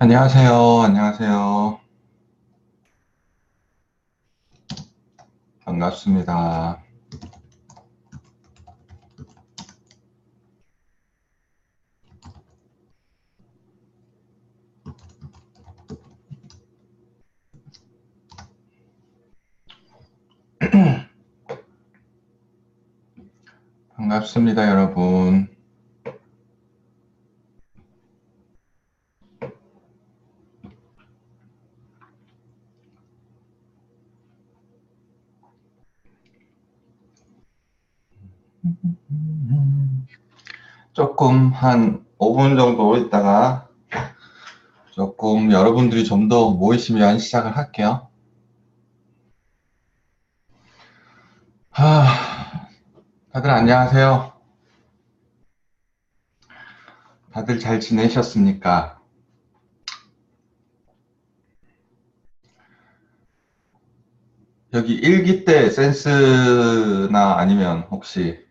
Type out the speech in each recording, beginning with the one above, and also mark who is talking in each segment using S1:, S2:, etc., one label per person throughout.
S1: 안녕하세요. 안녕하세요. 반갑습니다. 반갑습니다, 여러분. 조금 한 5분 정도 있다가 조금 여러분들이 좀 더 모이시면 시작을 할게요. 다들 안녕하세요. 다들 잘 지내셨습니까? 여기 1기 때 센스나 아니면 혹시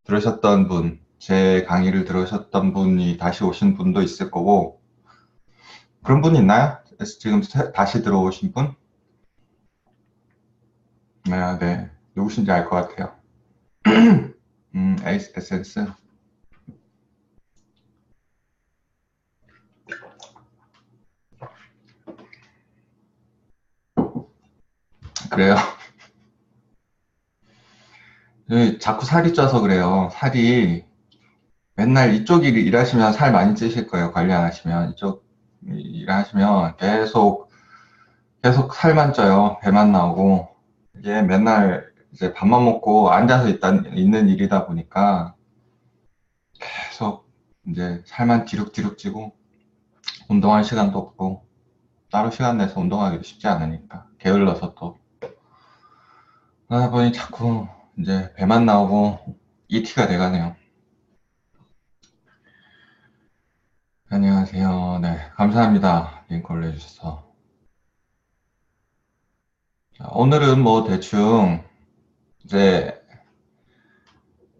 S1: 들으셨던 분, 제 강의를 들으셨던 분이 다시 오신 분도 있을 거고, 그런 분 있나요? 지금 다시 들어오신 분? 네, 네. 누구신지 알 것 같아요. 에센스. 그래요. 자꾸 살이 쪄서 그래요. 살이 맨날 이쪽 일 일하시면 살 많이 찌실 거예요. 관리 안 하시면. 이쪽 일하시면 계속 살만 쪄요. 배만 나오고. 이게 맨날 이제 밥만 먹고 앉아서 있는 일이다 보니까 계속 이제 살만 뒤룩뒤룩 찌고 운동할 시간도 없고 따로 시간 내서 운동하기도 쉽지 않으니까 게을러서 또 그러다 보니 자꾸 이제 배만 나오고 ET가 돼가네요. 안녕하세요. 네, 감사합니다. 링크 올려주셔서. 자, 오늘은 뭐 대충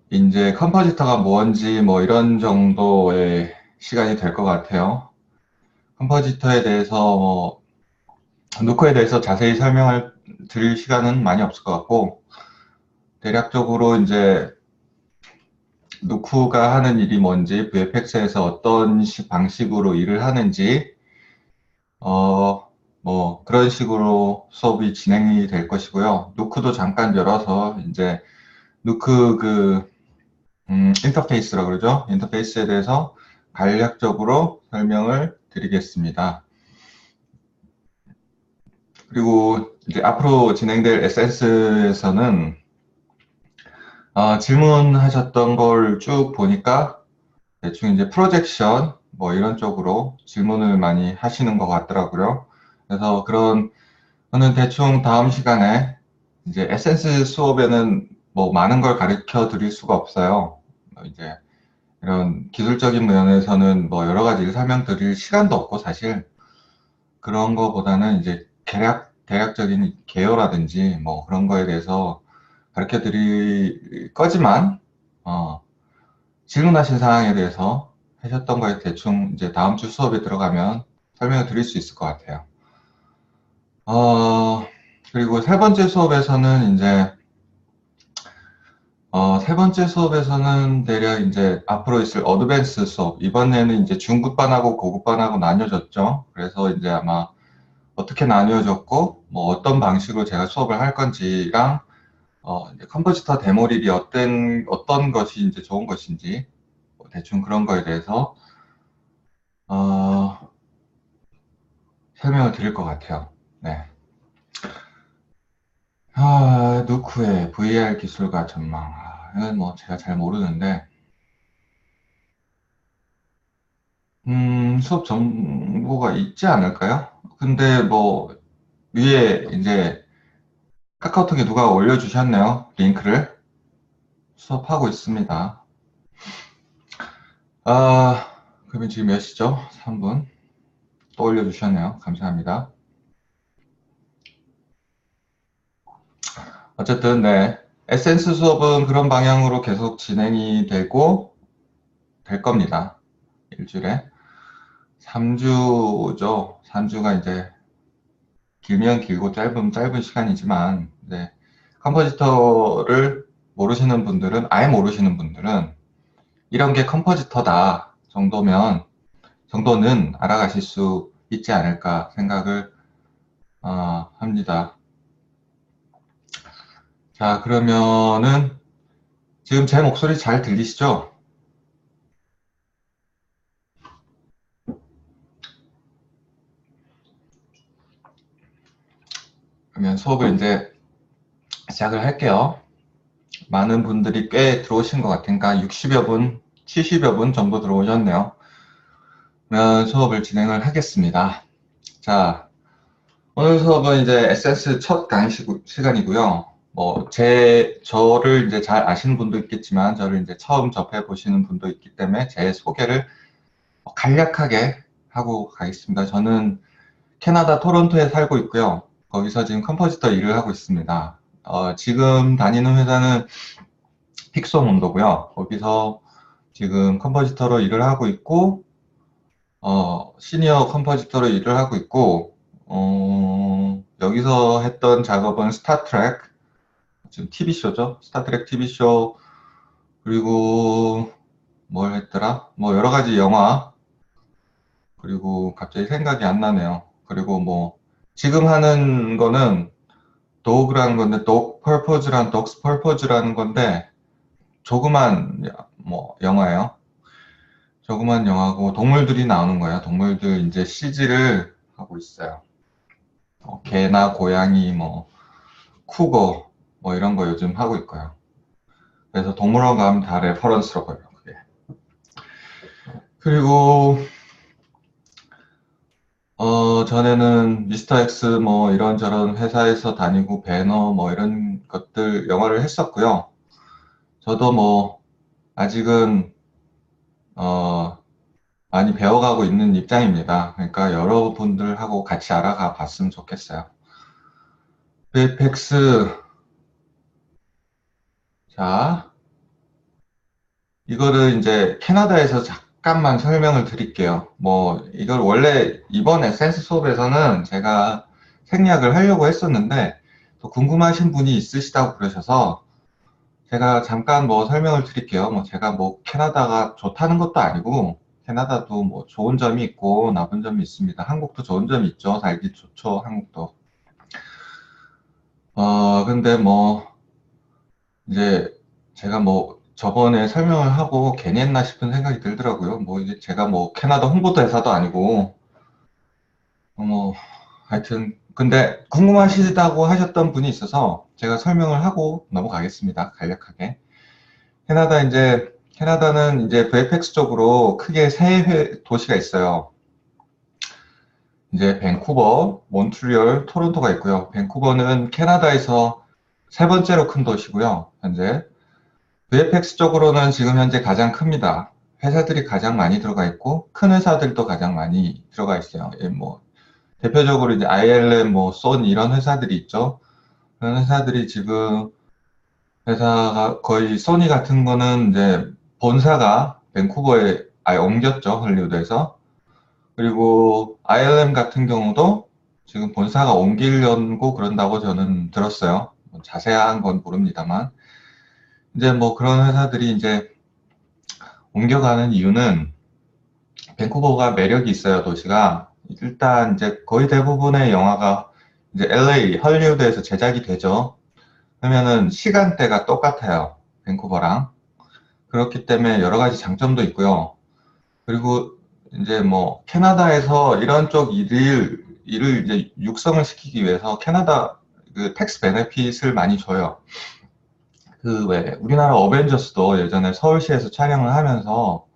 S1: 이제 컴포지터가 뭔지 뭐 이런 정도의 시간이 될 것 같아요. 컴포지터에 대해서 뭐 누크에 대해서 자세히 설명을 드릴 시간은 많이 없을 것 같고 대략적으로 이제 누크가 하는 일이 뭔지 VFX에서 어떤 방식으로 일을 하는지 뭐 그런 식으로 수업이 진행이 될 것이고요. 누크도 잠깐 열어서 이제 누크 인터페이스라고 그러죠. 인터페이스에 대해서 간략적으로 설명을 드리겠습니다. 그리고 이제 앞으로 진행될 에센스에서는 질문하셨던 걸 쭉 보니까 대충 이제 프로젝션 뭐 이런 쪽으로 질문을 많이 하시는 것 같더라고요. 그래서 저는 대충 다음 시간에 이제 에센스 수업에는 뭐 많은 걸 가르쳐 드릴 수가 없어요. 이제 이런 기술적인 면에서는 뭐 여러 가지를 설명드릴 시간도 없고 사실 그런 거보다는 이제 대략적인 개요라든지 뭐 그런 거에 대해서 가르쳐 드릴 거지만 어, 질문하신 사항에 대해서 하셨던 거에 대충 이제 다음 주 수업에 들어가면 설명을 드릴 수 있을 것 같아요. 어, 그리고 세 번째 수업에서는 대략 이제 앞으로 있을 어드밴스 수업, 이번에는 이제 중급반하고 고급반하고 나뉘어졌죠. 그래서 이제 아마 어떻게 나뉘어졌고, 뭐 어떤 방식으로 제가 수업을 할 건지랑, 이제 컴포지터 데모릴이 어떤 것이 이제 좋은 것인지, 뭐 대충 그런 거에 대해서, 어, 설명을 드릴 것 같아요. 네. 누크의 VR 기술과 전망. 이건 뭐 제가 잘 모르는데, 수업 정보가 있지 않을까요? 근데 뭐, 위에 이제 카카오톡에 누가 올려주셨네요. 링크를. 수업하고 있습니다. 그러면 지금 몇 시죠? 3분. 또 올려주셨네요. 감사합니다. 어쨌든, 네. 에센스 수업은 그런 방향으로 계속 진행이 되고, 될 겁니다. 일주일에. 3주죠. 3주가 이제 길면 길고 짧으면 짧은 시간이지만, 네. 컴포지터를 모르시는 분들은, 아예 모르시는 분들은 이런 게 컴포지터다 정도는 알아가실 수 있지 않을까 생각을 합니다. 자, 그러면은 지금 제 목소리 잘 들리시죠? 그러면 수업을 이제 시작을 할게요. 많은 분들이 꽤 들어오신 것 같으니까 60여 분, 70여 분 정도 들어오셨네요. 그러면 수업을 진행을 하겠습니다. 자, 오늘 수업은 이제 에센스 첫 강의 시간이고요. 저를 이제 잘 아시는 분도 있겠지만, 저를 이제 처음 접해 보시는 분도 있기 때문에 제 소개를 간략하게 하고 가겠습니다. 저는 캐나다 토론토에 살고 있고요. 거기서 지금 컴포지터 일을 하고 있습니다. 지금 다니는 회사는 픽소몬도고요. 거기서 지금 컴포지터로 일을 하고 있고, 시니어 컴포지터로 일을 하고 있고, 여기서 했던 작업은 스타트랙, 지금 TV쇼죠. 스타트랙 TV쇼, 그리고 뭘 했더라? 뭐 여러 가지 영화, 그리고 갑자기 생각이 안 나네요. 그리고 뭐, 지금 하는 거는 도그라는 건데, 독스 퍼포즈라는 건데, 조그만, 뭐, 영화예요. 조그만 영화고, 동물들이 나오는 거예요. 동물들 이제 CG를 하고 있어요. 개나 고양이, 뭐, 쿠거, 뭐 이런 거 요즘 하고 있고요. 그래서 동물원 가면 다 레퍼런스로 보여요, 그게. 그리고, 전에는 미스터 엑스 뭐 이런저런 회사에서 다니고 배너 뭐 이런 것들 영화를 했었고요. 저도 뭐 아직은 많이 배워가고 있는 입장입니다. 그러니까 여러분들하고 같이 알아가 봤으면 좋겠어요. VFX, 자, 이거를 이제 캐나다에서 잠깐만 설명을 드릴게요. 뭐 이걸 원래 이번 에센스 수업에서는 제가 생략을 하려고 했었는데 또 궁금하신 분이 있으시다고 그러셔서 제가 잠깐 뭐 설명을 드릴게요. 뭐 제가 뭐 캐나다가 좋다는 것도 아니고 캐나다도 뭐 좋은 점이 있고 나쁜 점이 있습니다. 한국도 좋은 점이 있죠. 살기 좋죠. 한국도. 근데 뭐 이제 제가 뭐 저번에 설명을 하고 괜히 했나 싶은 생각이 들더라고요. 뭐 이제 제가 뭐 캐나다 홍보도 회사도 아니고 뭐 하여튼 근데 궁금하시다고 하셨던 분이 있어서 제가 설명을 하고 넘어가겠습니다. 간략하게. 캐나다는 이제 VFX 쪽으로 크게 세 도시가 있어요. 이제 밴쿠버, 몬트리올, 토론토가 있고요. 밴쿠버는 캐나다에서 세 번째로 큰 도시고요. 현재 VFX 쪽으로는 지금 현재 가장 큽니다. 회사들이 가장 많이 들어가 있고 큰 회사들도 가장 많이 들어가 있어요. 뭐 대표적으로 이제 ILM, 뭐 소니 이런 회사들이 있죠. 그런 회사들이 지금 회사가 거의 소니 같은 거는 이제 본사가 밴쿠버에 아예 옮겼죠. 헐리우드에서. 그리고 ILM 같은 경우도 지금 본사가 옮기려고 그런다고 저는 들었어요. 뭐 자세한 건 모릅니다만. 이제 뭐 그런 회사들이 이제 옮겨가는 이유는 밴쿠버가 매력이 있어요, 도시가. 일단 이제 거의 대부분의 영화가 이제 LA, 헐리우드에서 제작이 되죠. 그러면은 시간대가 똑같아요. 밴쿠버랑. 그렇기 때문에 여러 가지 장점도 있고요. 그리고 이제 뭐 캐나다에서 이런 쪽 일을 이제 육성을 시키기 위해서 캐나다 그 텍스 베네핏을 많이 줘요. 그 왜 우리나라 어벤져스도 예전에 서울시에서 촬영을 하면서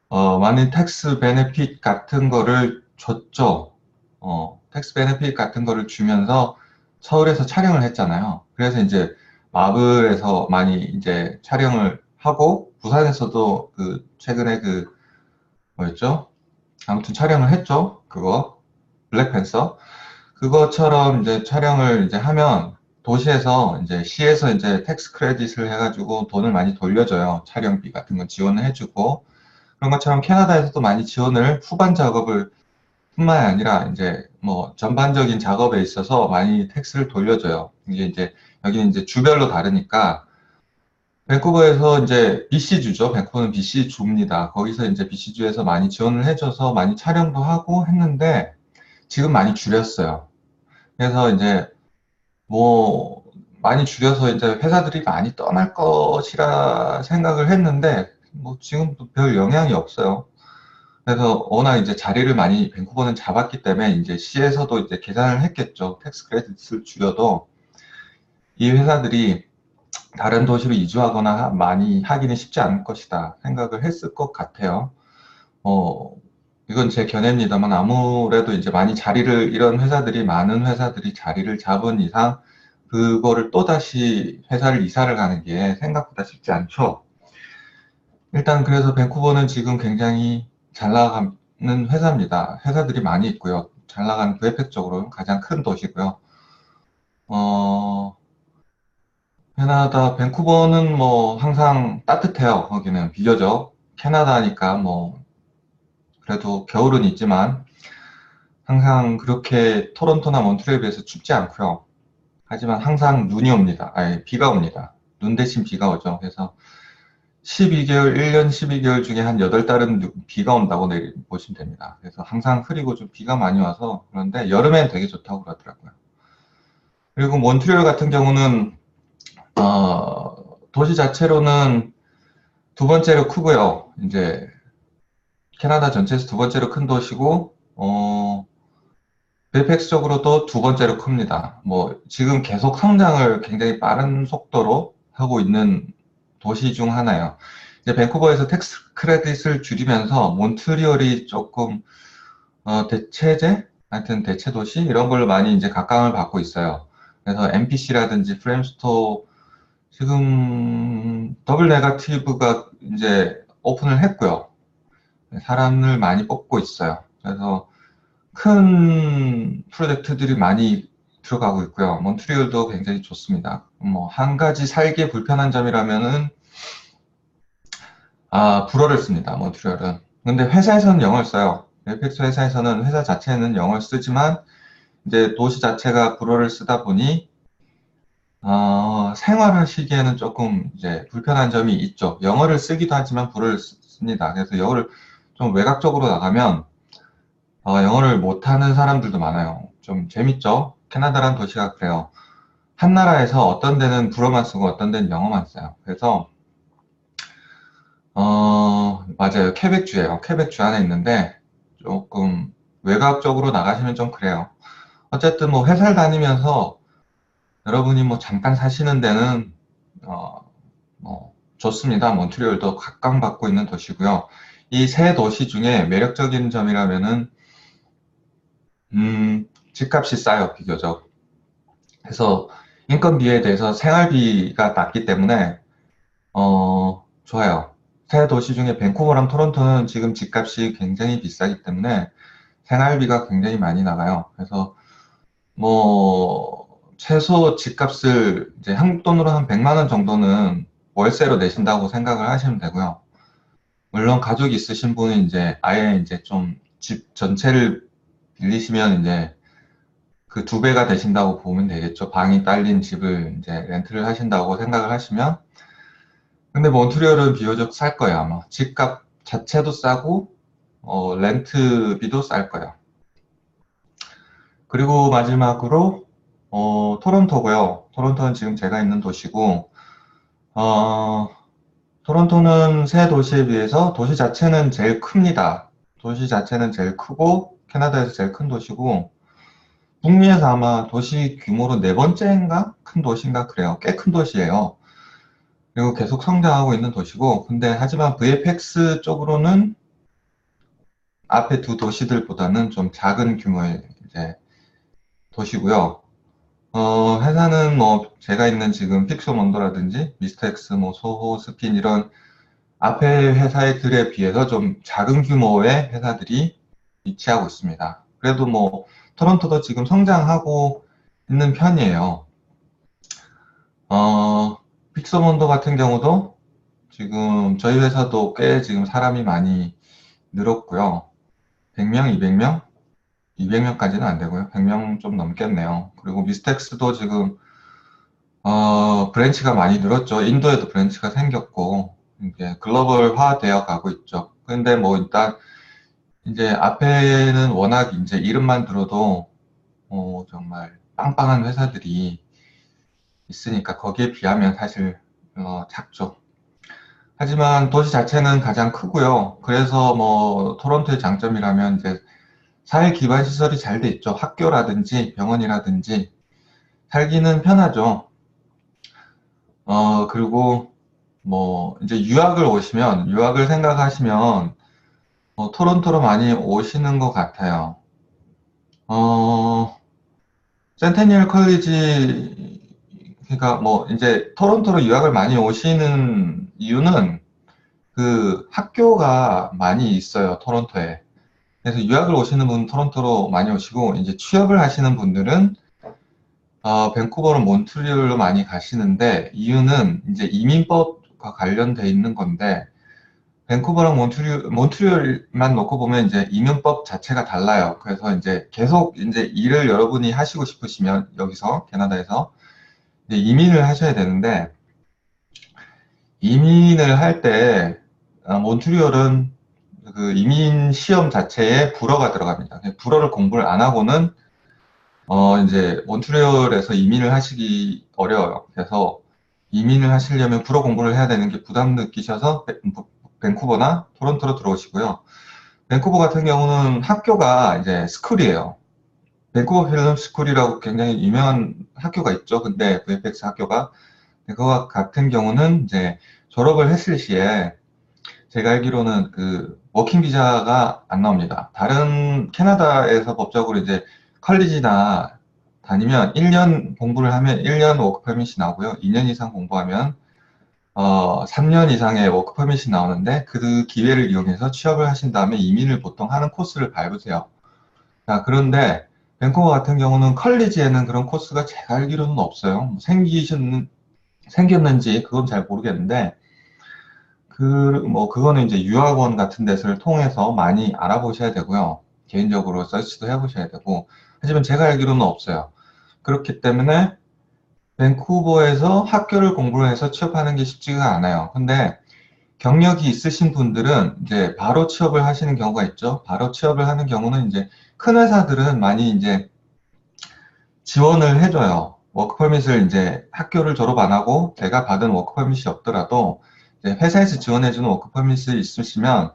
S1: 많은 텍스 베네핏 같은 거를 줬죠. 텍스 베네핏 같은 거를 주면서 서울에서 촬영을 했잖아요. 그래서 이제 마블에서 많이 이제 촬영을 하고 부산에서도 그 최근에 그 뭐였죠? 아무튼 촬영을 했죠. 그거 블랙팬서 그거처럼 이제 촬영을 이제 하면 도시에서 이제 시에서 이제 텍스 크레딧을 해가지고 돈을 많이 돌려줘요. 촬영비 같은 거 지원을 해주고 그런 것처럼 캐나다에서도 많이 지원을 후반 작업을 뿐만 아니라 이제 뭐 전반적인 작업에 있어서 많이 텍스를 돌려줘요. 이게 이제 여기는 이제 주별로 다르니까 밴쿠버에서 이제 BC주죠. 밴쿠버는 BC주입니다. 거기서 이제 BC주에서 많이 지원을 해줘서 많이 촬영도 하고 했는데 지금 많이 줄였어요. 그래서 이제 뭐 많이 줄여서 이제 회사들이 많이 떠날 것이라 생각을 했는데 뭐 지금도 별 영향이 없어요. 그래서 워낙 이제 자리를 많이 밴쿠버는 잡았기 때문에 이제 시에서도 이제 계산을 했겠죠. 텍스 크레딧을 줄여도 이 회사들이 다른 도시로 이주하거나 많이 하기는 쉽지 않을 것이다 생각을 했을 것 같아요. 이건 제 견해입니다만 아무래도 이제 많이 자리를 이런 회사들이 많은 회사들이 자리를 잡은 이상 그거를 또다시 회사를 이사를 가는 게 생각보다 쉽지 않죠. 일단 그래서 밴쿠버는 지금 굉장히 잘 나가는 회사입니다. 회사들이 많이 있고요. 잘 나가는 VFX적으로는 가장 큰 도시고요. 캐나다 밴쿠버는 뭐 항상 따뜻해요. 거기는 비교적 캐나다니까 뭐 그래도 겨울은 있지만 항상 그렇게 토론토나 몬트리올에 비해서 춥지 않고요. 하지만 항상 눈이 옵니다. 아니 비가 옵니다. 눈 대신 비가 오죠. 그래서 12개월, 1년 12개월 중에 한 8달은 비가 온다고 보시면 됩니다. 그래서 항상 흐리고 좀 비가 많이 와서 그런데 여름엔 되게 좋다고 그러더라고요. 그리고 몬트리올 같은 경우는 도시 자체로는 두 번째로 크고요. 이제 캐나다 전체에서 두 번째로 큰 도시고 벨팩스적으로도 두 번째로 큽니다. 뭐 지금 계속 성장을 굉장히 빠른 속도로 하고 있는 도시 중 하나예요. 이제 밴쿠버에서 텍스 크레딧을 줄이면서 몬트리올이 조금 대체제, 하여튼 대체 도시 이런 걸로 많이 이제 각광을 받고 있어요. 그래서 MPC라든지 프레임스토어 지금 더블 네거티브가 이제 오픈을 했고요. 사람을 많이 뽑고 있어요. 그래서 큰 프로젝트들이 많이 들어가고 있고요. 몬트리올도 굉장히 좋습니다. 뭐 한 가지 살기 불편한 점이라면은 불어를 씁니다. 몬트리올은. 근데 회사에서는 영어를 써요. 넷플릭스 회사에서는 회사 자체는 영어를 쓰지만 이제 도시 자체가 불어를 쓰다 보니 생활하시기에는 조금 이제 불편한 점이 있죠. 영어를 쓰기도 하지만 불어를 씁니다. 그래서 영어를 좀 외곽적으로 나가면 영어를 못하는 사람들도 많아요. 좀 재밌죠? 캐나다란 도시가 그래요. 한 나라에서 어떤 데는 불어만 쓰고 어떤 데는 영어만 써요. 그래서 맞아요. 퀘벡주예요. 퀘벡주 안에 있는데 조금 외곽적으로 나가시면 좀 그래요. 어쨌든 뭐 회사를 다니면서 여러분이 뭐 잠깐 사시는 데는 뭐 좋습니다. 몬트리올도 각광받고 있는 도시고요. 이 세 도시 중에 매력적인 점이라면은 집값이 싸요, 비교적. 그래서 인건비에 대해서 생활비가 낮기 때문에 좋아요. 세 도시 중에 밴쿠버랑 토론토는 지금 집값이 굉장히 비싸기 때문에 생활비가 굉장히 많이 나가요. 그래서 뭐 최소 집값을 이제 한국 돈으로 한 100만 원 정도는 월세로 내신다고 생각을 하시면 되고요. 물론 가족이 있으신 분은 이제 아예 이제 좀 집 전체를 빌리시면 이제 그 2배가 되신다고 보면 되겠죠. 방이 딸린 집을 이제 렌트를 하신다고 생각을 하시면. 근데 몬트리올은 비교적 쌀 거예요, 아마. 집값 자체도 싸고, 렌트비도 쌀 거예요. 그리고 마지막으로, 토론토고요. 토론토는 지금 제가 있는 도시고, 토론토는 세 도시에 비해서 도시 자체는 제일 큽니다. 도시 자체는 제일 크고, 캐나다에서 제일 큰 도시고, 북미에서 아마 도시 규모로 네 번째인가? 큰 도시인가? 그래요. 꽤 큰 도시예요. 그리고 계속 성장하고 있는 도시고, 근데 하지만 VFX 쪽으로는 앞에 두 도시들보다는 좀 작은 규모의 이제 도시고요. 회사는 뭐 제가 있는 지금 픽소몬도라든지 미스터엑스, 뭐 소호, 스핀 이런 앞에 회사들에 비해서 좀 작은 규모의 회사들이 위치하고 있습니다. 그래도 뭐 토론토도 지금 성장하고 있는 편이에요. 픽소몬도 같은 경우도 지금 저희 회사도 꽤 지금 사람이 많이 늘었고요. 100명, 200명? 200명까지는 안 되고요. 100명 좀 넘겠네요. 그리고 미스텍스도 지금 브랜치가 많이 늘었죠. 인도에도 브랜치가 생겼고 이제 글로벌화 되어 가고 있죠. 근데 뭐 일단 이제 앞에는 워낙 이제 이름만 들어도 정말 빵빵한 회사들이 있으니까 거기에 비하면 사실 작죠. 하지만 도시 자체는 가장 크고요. 그래서 뭐 토론토의 장점이라면 이제 사회 기반 시설이 잘 돼 있죠. 학교라든지 병원이라든지 살기는 편하죠. 그리고 뭐 이제 유학을 생각하시면 토론토로 많이 오시는 것 같아요. 어, 센테니얼 컬리지 그러니까 뭐 이제 토론토로 유학을 많이 오시는 이유는 그 학교가 많이 있어요, 토론토에. 그래서 유학을 오시는 분은 토론토로 많이 오시고, 이제 취업을 하시는 분들은, 밴쿠버로 몬트리올로 많이 가시는데, 이유는 이제 이민법과 관련돼 있는 건데, 밴쿠버랑 몬트리올만 놓고 보면 이제 이민법 자체가 달라요. 그래서 이제 계속 이제 일을 여러분이 하시고 싶으시면, 여기서, 캐나다에서, 이제 이민을 하셔야 되는데, 이민을 할 때, 몬트리올은 그 이민 시험 자체에 불어가 들어갑니다. 불어를 공부를 안 하고는 이제 몬트리올에서 이민을 하시기 어려워요. 그래서 이민을 하시려면 불어 공부를 해야 되는 게 부담 느끼셔서 밴쿠버나 토론토로 들어오시고요. 밴쿠버 같은 경우는 학교가 이제 스쿨이에요. 밴쿠버 필름 스쿨이라고 굉장히 유명한 학교가 있죠. 근데 VFX 학교가 그거 같은 경우는 이제 졸업을 했을 시에 제가 알기로는 그 워킹 비자가 안 나옵니다. 다른 캐나다에서 법적으로 이제 컬리지나 다니면 1년 공부를 하면 1년 워크 퍼밋이 나오고요. 2년 이상 공부하면 3년 이상의 워크 퍼밋이 나오는데 그 기회를 이용해서 취업을 하신 다음에 이민을 보통 하는 코스를 밟으세요. 자, 그런데 밴쿠버 같은 경우는 컬리지에는 그런 코스가 제가 알기로는 없어요. 뭐 생겼는지 그건 잘 모르겠는데 그거는 이제 유학원 같은 데서를 통해서 많이 알아보셔야 되고요. 개인적으로 서치도 해보셔야 되고. 하지만 제가 알기로는 없어요. 그렇기 때문에 밴쿠버에서 학교를 공부를 해서 취업하는 게 쉽지가 않아요. 근데 경력이 있으신 분들은 이제 바로 취업을 하시는 경우가 있죠. 바로 취업을 하는 경우는 이제 큰 회사들은 많이 이제 지원을 해줘요. 워크퍼밋을 이제 학교를 졸업 안 하고 제가 받은 워크퍼밋이 없더라도 이제 회사에서 지원해주는 워크퍼밋이 있으시면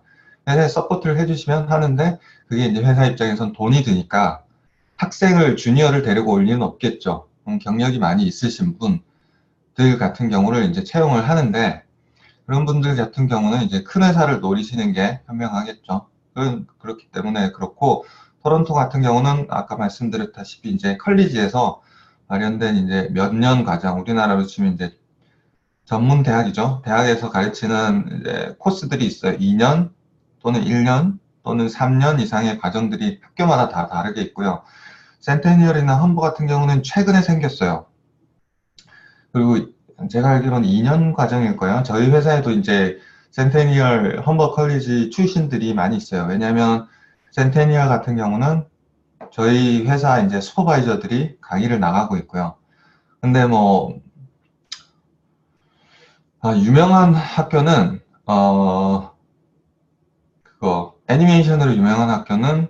S1: 회사에 서포트를 해주시면 하는데 그게 이제 회사 입장에선 돈이 드니까 학생을 주니어를 데리고 올 리는 없겠죠. 경력이 많이 있으신 분들 같은 경우를 이제 채용을 하는데 그런 분들 같은 경우는 이제 큰 회사를 노리시는 게 현명하겠죠. 그렇기 때문에 그렇고 토론토 같은 경우는 아까 말씀드렸다시피 이제 컬리지에서 마련된 이제 몇 년 과정, 우리나라로 치면 이제 전문 대학이죠. 대학에서 가르치는 이제 코스들이 있어요. 2년 또는 1년 또는 3년 이상의 과정들이 학교마다 다 다르게 있고요. 센테니얼이나 험버 같은 경우는 최근에 생겼어요. 그리고 제가 알기로는 2년 과정일 거예요. 저희 회사에도 이제 센테니얼 험버 컬리지 출신들이 많이 있어요. 왜냐하면 센테니얼 같은 경우는 저희 회사 이제 슈퍼바이저들이 강의를 나가고 있고요. 근데 뭐 유명한 학교는 그거 애니메이션으로 유명한 학교는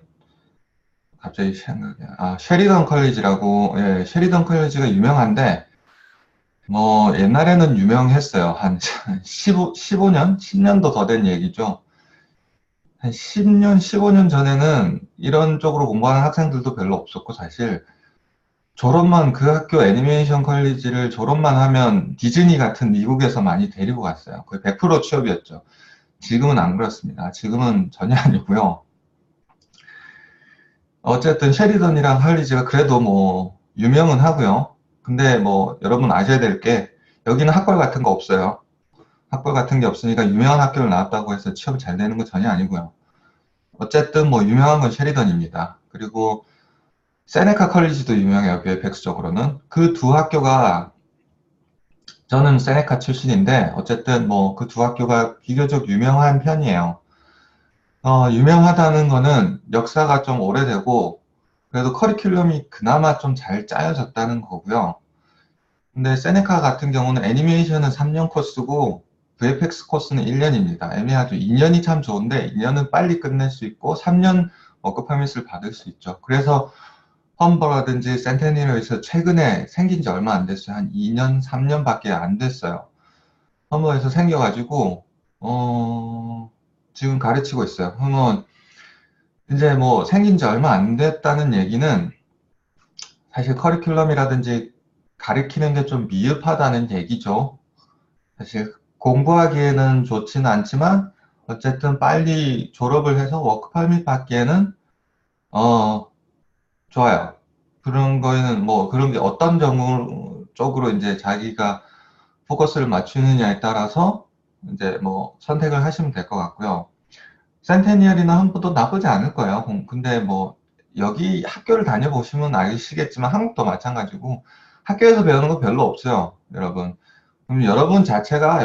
S1: 갑자기 생각이 쉐리던 컬리지라고 쉐리던 컬리지가 유명한데 뭐 옛날에는 유명했어요. 한 15년? 10년도 더 된 얘기죠. 한 10년, 15년 전에는 이런 쪽으로 공부하는 학생들도 별로 없었고 사실 졸업만 그 학교 애니메이션 컬리지를 졸업만 하면 디즈니 같은 미국에서 많이 데리고 갔어요. 거의 100% 취업이었죠. 지금은 안 그렇습니다. 지금은 전혀 아니고요. 어쨌든 셰리던이랑 컬리지가 그래도 뭐 유명은 하고요. 근데 뭐 여러분 아셔야 될 게 여기는 학벌 같은 거 없어요. 학벌 같은 게 없으니까 유명한 학교를 나왔다고 해서 취업이 잘 되는 건 전혀 아니고요. 어쨌든 뭐 유명한 건 셰리던입니다. 그리고 세네카 컬리지도 유명해요. VFX적으로는. 그 두 학교가 저는 세네카 출신인데 어쨌든 뭐 그 두 학교가 비교적 유명한 편이에요. 유명하다는 거는 역사가 좀 오래되고 그래도 커리큘럼이 그나마 좀 잘 짜여졌다는 거고요. 근데 세네카 같은 경우는 애니메이션은 3년 코스고 VFX 코스는 1년입니다. 애매하죠. 2년이 참 좋은데 2년은 빨리 끝낼 수 있고 3년 워크 퍼밋을 받을 수 있죠. 그래서 험버라든지 센테니얼에서 최근에 생긴 지 얼마 안 됐어요. 한 2년, 3년밖에 안 됐어요. 험버에서 생겨가지고 지금 가르치고 있어요. 그러면 이제 뭐 생긴 지 얼마 안 됐다는 얘기는 사실 커리큘럼이라든지 가르치는 게 좀 미흡하다는 얘기죠. 사실 공부하기에는 좋지는 않지만 어쨌든 빨리 졸업을 해서 워크퍼밋 받기에는 어 좋아요. 그런 거에는 뭐 그런 게 어떤 쪽으로 이제 자기가 포커스를 맞추느냐에 따라서 이제 뭐 선택을 하시면 될 것 같고요. 센테니얼이나 험브도 나쁘지 않을 거예요. 근데 뭐 여기 학교를 다녀보시면 아시겠지만 한국도 마찬가지고 학교에서 배우는 거 별로 없어요, 여러분. 그럼 여러분 자체가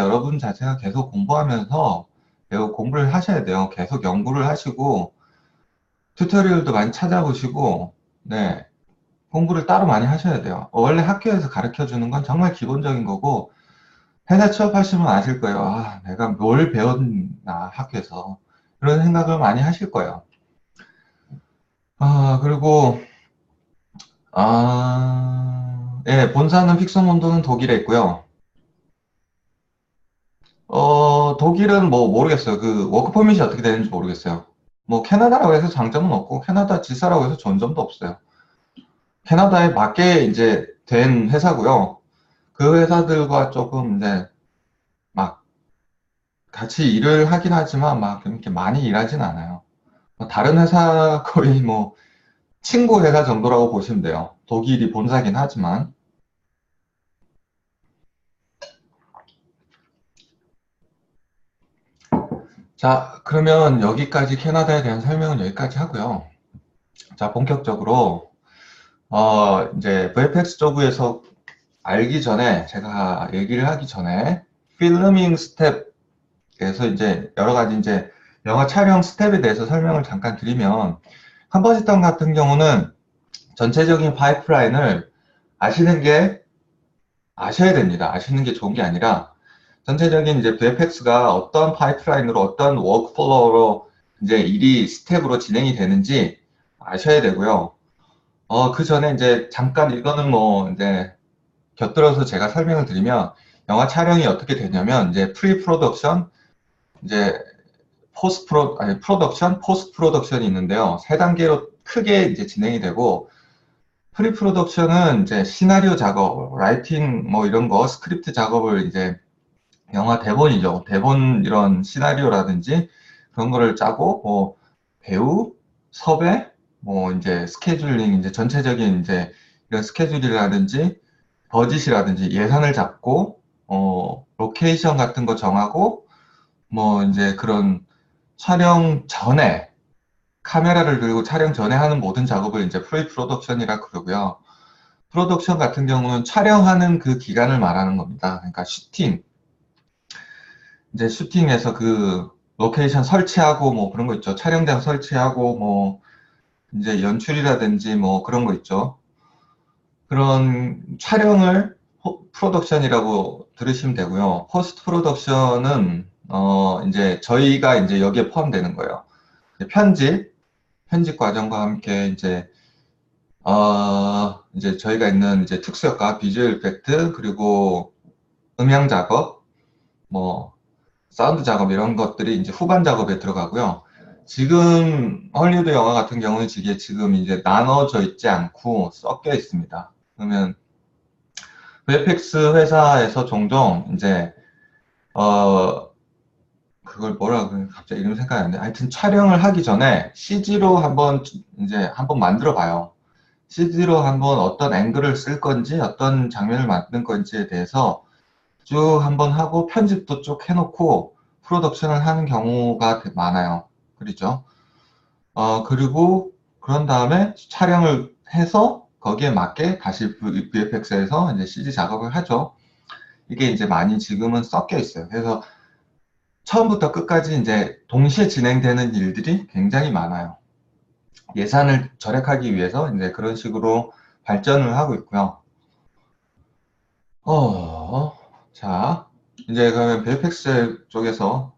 S1: 계속 공부하면서 배우 공부를 하셔야 돼요. 계속 연구를 하시고 튜토리얼도 많이 찾아보시고 네, 공부를 따로 많이 하셔야 돼요. 원래 학교에서 가르쳐 주는 건 정말 기본적인 거고 회사 취업하시면 아실 거예요. 아, 내가 뭘 배웠나 학교에서 그런 생각을 많이 하실 거예요. 그리고 예, 본사는 픽섬 온도는 독일에 있고요. 독일은 뭐 모르겠어요. 그 워크 퍼밋이 어떻게 되는지 모르겠어요. 뭐 캐나다라고 해서 장점은 없고 캐나다 지사라고 해서 좋은 점도 없어요. 캐나다에 맞게 이제 된 회사고요. 그 회사들과 조금 이제 막 같이 일을 하긴 하지만 막 그렇게 많이 일하진 않아요. 뭐 다른 회사 거의 뭐 친구 회사 정도라고 보시면 돼요. 독일이 본사긴 하지만. 자, 그러면 여기까지 캐나다에 대한 설명은 여기까지 하고요. 자, 본격적으로 이제 VFX 쪽에서 알기 전에 제가 얘기를 하기 전에 필르밍 스텝에서 이제 여러 가지 이제 영화 촬영 스텝에 대해서 설명을 잠깐 드리면 컴포지턴 같은 경우는 전체적인 파이프라인을 아시는 게 아셔야 됩니다. 아시는 게 좋은 게 아니라 전체적인 이제 VFX가 어떤 파이프라인으로 어떤 워크플로우로 이제 일이 스텝으로 진행이 되는지 아셔야 되고요. 그 전에 이제 잠깐 이거는 뭐 이제 곁들여서 제가 설명을 드리면 영화 촬영이 어떻게 되냐면 이제 프리 프로덕션, 이제 프로덕션, 포스트 프로덕션이 있는데요. 세 단계로 크게 이제 진행이 되고 프리 프로덕션은 이제 시나리오 작업, 라이팅 뭐 이런 거 스크립트 작업을 이제 영화 대본이죠. 대본 이런 시나리오라든지 그런 거를 짜고 뭐 배우, 섭외, 뭐 이제 스케줄링 이제 전체적인 이제 이런 스케줄이라든지 버짓이라든지 예산을 잡고 로케이션 같은 거 정하고 뭐 이제 그런 촬영 전에 카메라를 들고 촬영 전에 하는 모든 작업을 이제 프리 프로덕션이라 그러고요. 프로덕션 같은 경우는 촬영하는 그 기간을 말하는 겁니다. 그러니까 이제 슈팅에서 그 로케이션 설치하고 뭐 그런 거 있죠. 촬영장 설치하고 뭐 이제 연출이라든지 뭐 그런 거 있죠. 그런 촬영을 프로덕션이라고 들으시면 되고요. 포스트 프로덕션은 이제 저희가 이제 여기에 포함되는 거예요. 편집 과정과 함께 이제 저희가 있는 이제 특수효과, 비주얼 이펙트, 그리고 음향 작업, 뭐 사운드 작업 이런 것들이 이제 후반 작업에 들어가고요. 지금 헐리우드 영화 같은 경우는 이게 지금 이제 나눠져 있지 않고 섞여 있습니다. 그러면 VFX 회사에서 종종 이제 그걸 뭐라 그래 갑자기 이름 생각이 안 나는데 하여튼 촬영을 하기 전에 CG로 한번 만들어 봐요. CG로 한번 어떤 앵글을 쓸 건지 어떤 장면을 만든 건지에 대해서 쭉 한번 하고 편집도 쭉 해놓고 프로덕션을 하는 경우가 많아요. 그렇죠? 그리고 그런 다음에 촬영을 해서 거기에 맞게 다시 VFX에서 이제 CG 작업을 하죠. 이게 이제 많이 지금은 섞여 있어요. 그래서 처음부터 끝까지 이제 동시에 진행되는 일들이 굉장히 많아요. 예산을 절약하기 위해서 이제 그런 식으로 발전을 하고 있고요. 자, 이제 그러면 베이펙스 쪽에서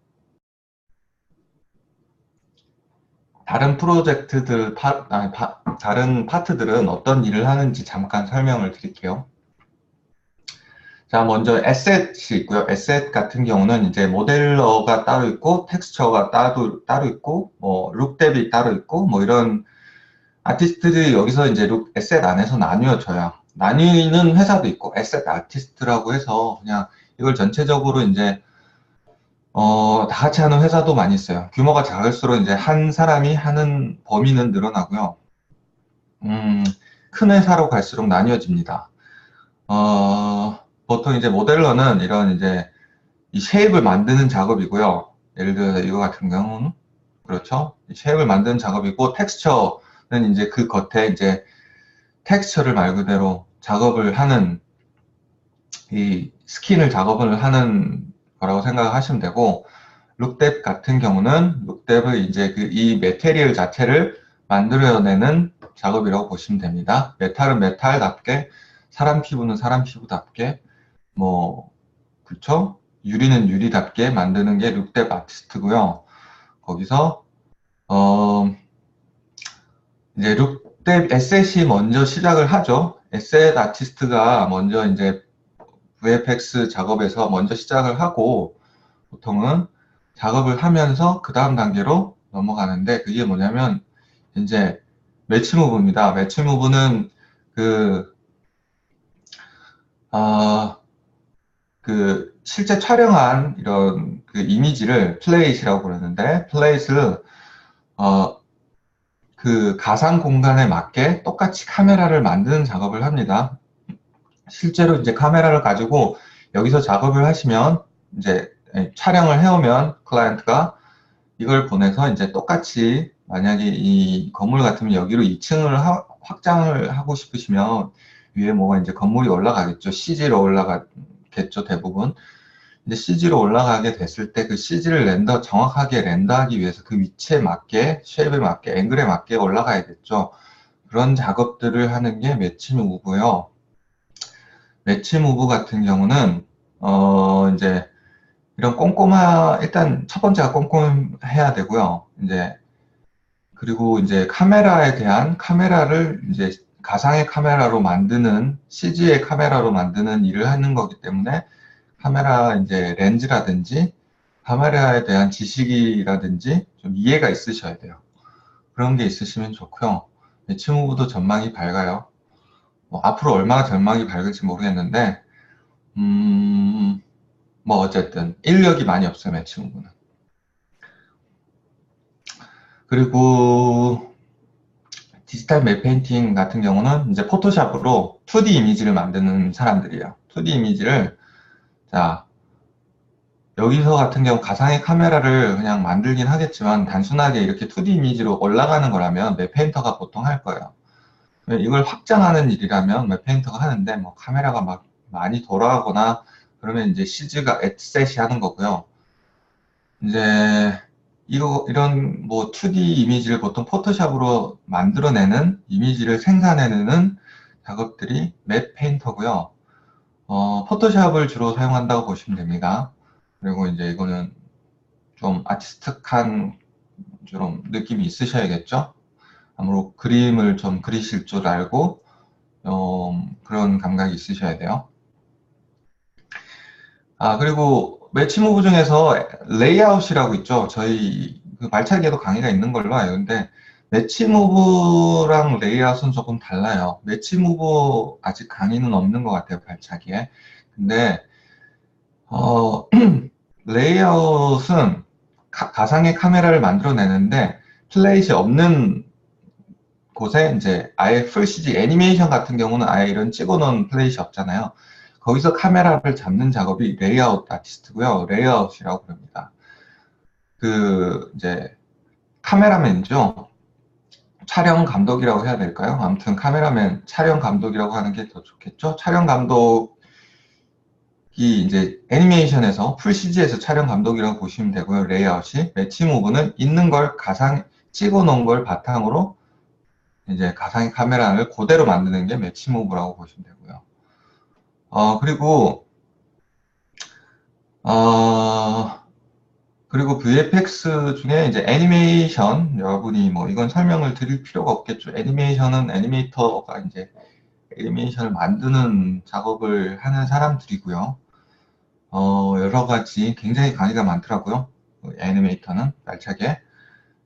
S1: 다른 프로젝트들, 다른 파트들은 어떤 일을 하는지 잠깐 설명을 드릴게요. 자, 먼저 에셋이 있고요. 에셋 같은 경우는 이제 모델러가 따로 있고, 텍스처가 따로 있고, 뭐, 룩뎁이 따로 있고, 뭐 이런 아티스트들이 여기서 이제 에셋 안에서 나뉘어져요. 나뉘는 회사도 있고, 에셋 아티스트라고 해서 그냥 이걸 전체적으로 이제 다 같이 하는 회사도 많이 있어요. 규모가 작을수록 이제 한 사람이 하는 범위는 늘어나고요. 큰 회사로 갈수록 나뉘어집니다. 보통 이제 모델러는 이런 이제 이 쉐입을 만드는 작업이고요. 예를 들어서 이거 같은 경우는 그렇죠. 이 쉐입을 만드는 작업이고 텍스처는 이제 그 겉에 이제 텍스처를 말 그대로 작업을 하는 이 스킨을 작업을 하는 거라고 생각하시면 되고 룩뎁 같은 경우는 룩뎁을 이제 그 이 메테리얼 자체를 만들어내는 작업이라고 보시면 됩니다. 메탈은 메탈답게, 사람 피부는 사람 피부답게, 뭐, 그쵸? 유리는 유리답게 만드는 게 룩뎁 아티스트고요. 거기서, 이제 룩뎁 에셋이 먼저 시작을 하죠. 에셋 아티스트가 먼저 이제 VFX 작업에서 먼저 시작을 하고, 보통은 작업을 하면서 그 다음 단계로 넘어가는데 그게 뭐냐면 이제 매치 무브입니다. 매치 무브는 그 실제 촬영한 이런 그 이미지를 플레이트라고 그러는데 플레이트를 그 가상 공간에 맞게 똑같이 카메라를 만드는 작업을 합니다. 실제로 이제 카메라를 가지고 여기서 작업을 하시면 이제 촬영을 해오면 클라이언트가 이걸 보내서 이제 똑같이 만약에 이 건물 같으면 여기로 2층을 확장을 하고 싶으시면 위에 뭐가 이제 건물이 올라가겠죠. CG로 올라가겠죠. 대부분. 이제 CG로 올라가게 됐을 때 그 CG를 정확하게 렌더하기 위해서 그 위치에 맞게, 쉐입에 맞게, 앵글에 맞게 올라가야겠죠. 그런 작업들을 하는 게 매치 무브고요. 매치 무브 같은 경우는 이제 이런 일단 첫 번째가 꼼꼼해야 되고요. 그리고 이제 카메라를 이제 가상의 카메라로 만드는, CG의 카메라로 만드는 일을 하는 거기 때문에 카메라 이제 렌즈라든지 카메라에 대한 지식이라든지 좀 이해가 있으셔야 돼요. 그런 게 있으시면 좋고요. 매치 무브도 전망이 밝아요. 뭐 앞으로 얼마나 전망이 밝을지 모르겠는데, 뭐 어쨌든 인력이 많이 없어요, 매치 무브는. 그리고 디지털 맵 페인팅 같은 경우는 이제 포토샵으로 2D 이미지를 만드는 사람들이에요. 2D 이미지를 자 여기서 같은 경우 가상의 카메라를 그냥 만들긴 하겠지만 단순하게 이렇게 2D 이미지로 올라가는 거라면 맵 페인터가 보통 할 거예요. 이걸 확장하는 일이라면 웹 페인터가 하는데 뭐 카메라가 막 많이 돌아가거나 그러면 이제 CG가 앳셋이 하는 거고요. 이제 이런 뭐 2D 이미지를 보통 포토샵으로 만들어내는 이미지를 생산해내는 작업들이 맵 페인터고요. 포토샵을 주로 사용한다고 보시면 됩니다. 그리고 이제 이거는 좀 아티스틱한 좀 느낌이 있으셔야겠죠. 아무래도 그림을 좀 그리실 줄 알고 그런 감각이 있으셔야 돼요. 그리고 매치 무브 중에서 레이아웃이라고 있죠. 저희 그 발차기에도 강의가 있는 걸로 알고 있는데 매치 무브랑 레이아웃은 조금 달라요. 매치 무브 아직 강의는 없는 것 같아요. 발차기에. 근데 레이아웃은 가상의 카메라를 만들어내는데 플레이시 없는 곳에 이제 아예 풀 CG 애니메이션 같은 경우는 아예 이런 찍어놓은 플레이시 없잖아요. 거기서 카메라를 잡는 작업이 레이아웃 아티스트고요. 레이아웃이라고 부릅니다. 이제 카메라맨이죠. 촬영 감독이라고 해야 될까요? 아무튼 카메라맨, 촬영 감독이라고 하는 게 더 좋겠죠? 촬영 감독이 이제 애니메이션에서 풀 CG에서 촬영 감독이라고 보시면 되고요. 레이아웃이. 매치 무브는 있는 걸 가상 찍어 놓은 걸 바탕으로 이제 가상의 카메라를 그대로 만드는 게 매치 무브라고 보시면 되고요. 그리고 그리고 VFX 중에 이제 애니메이션, 여러분이 뭐 이건 설명을 드릴 필요가 없겠죠. 애니메이션은 애니메이터가 이제 애니메이션을 만드는 작업을 하는 사람들이고요. 여러 가지 굉장히 강의가 많더라고요. 애니메이터는 알차게.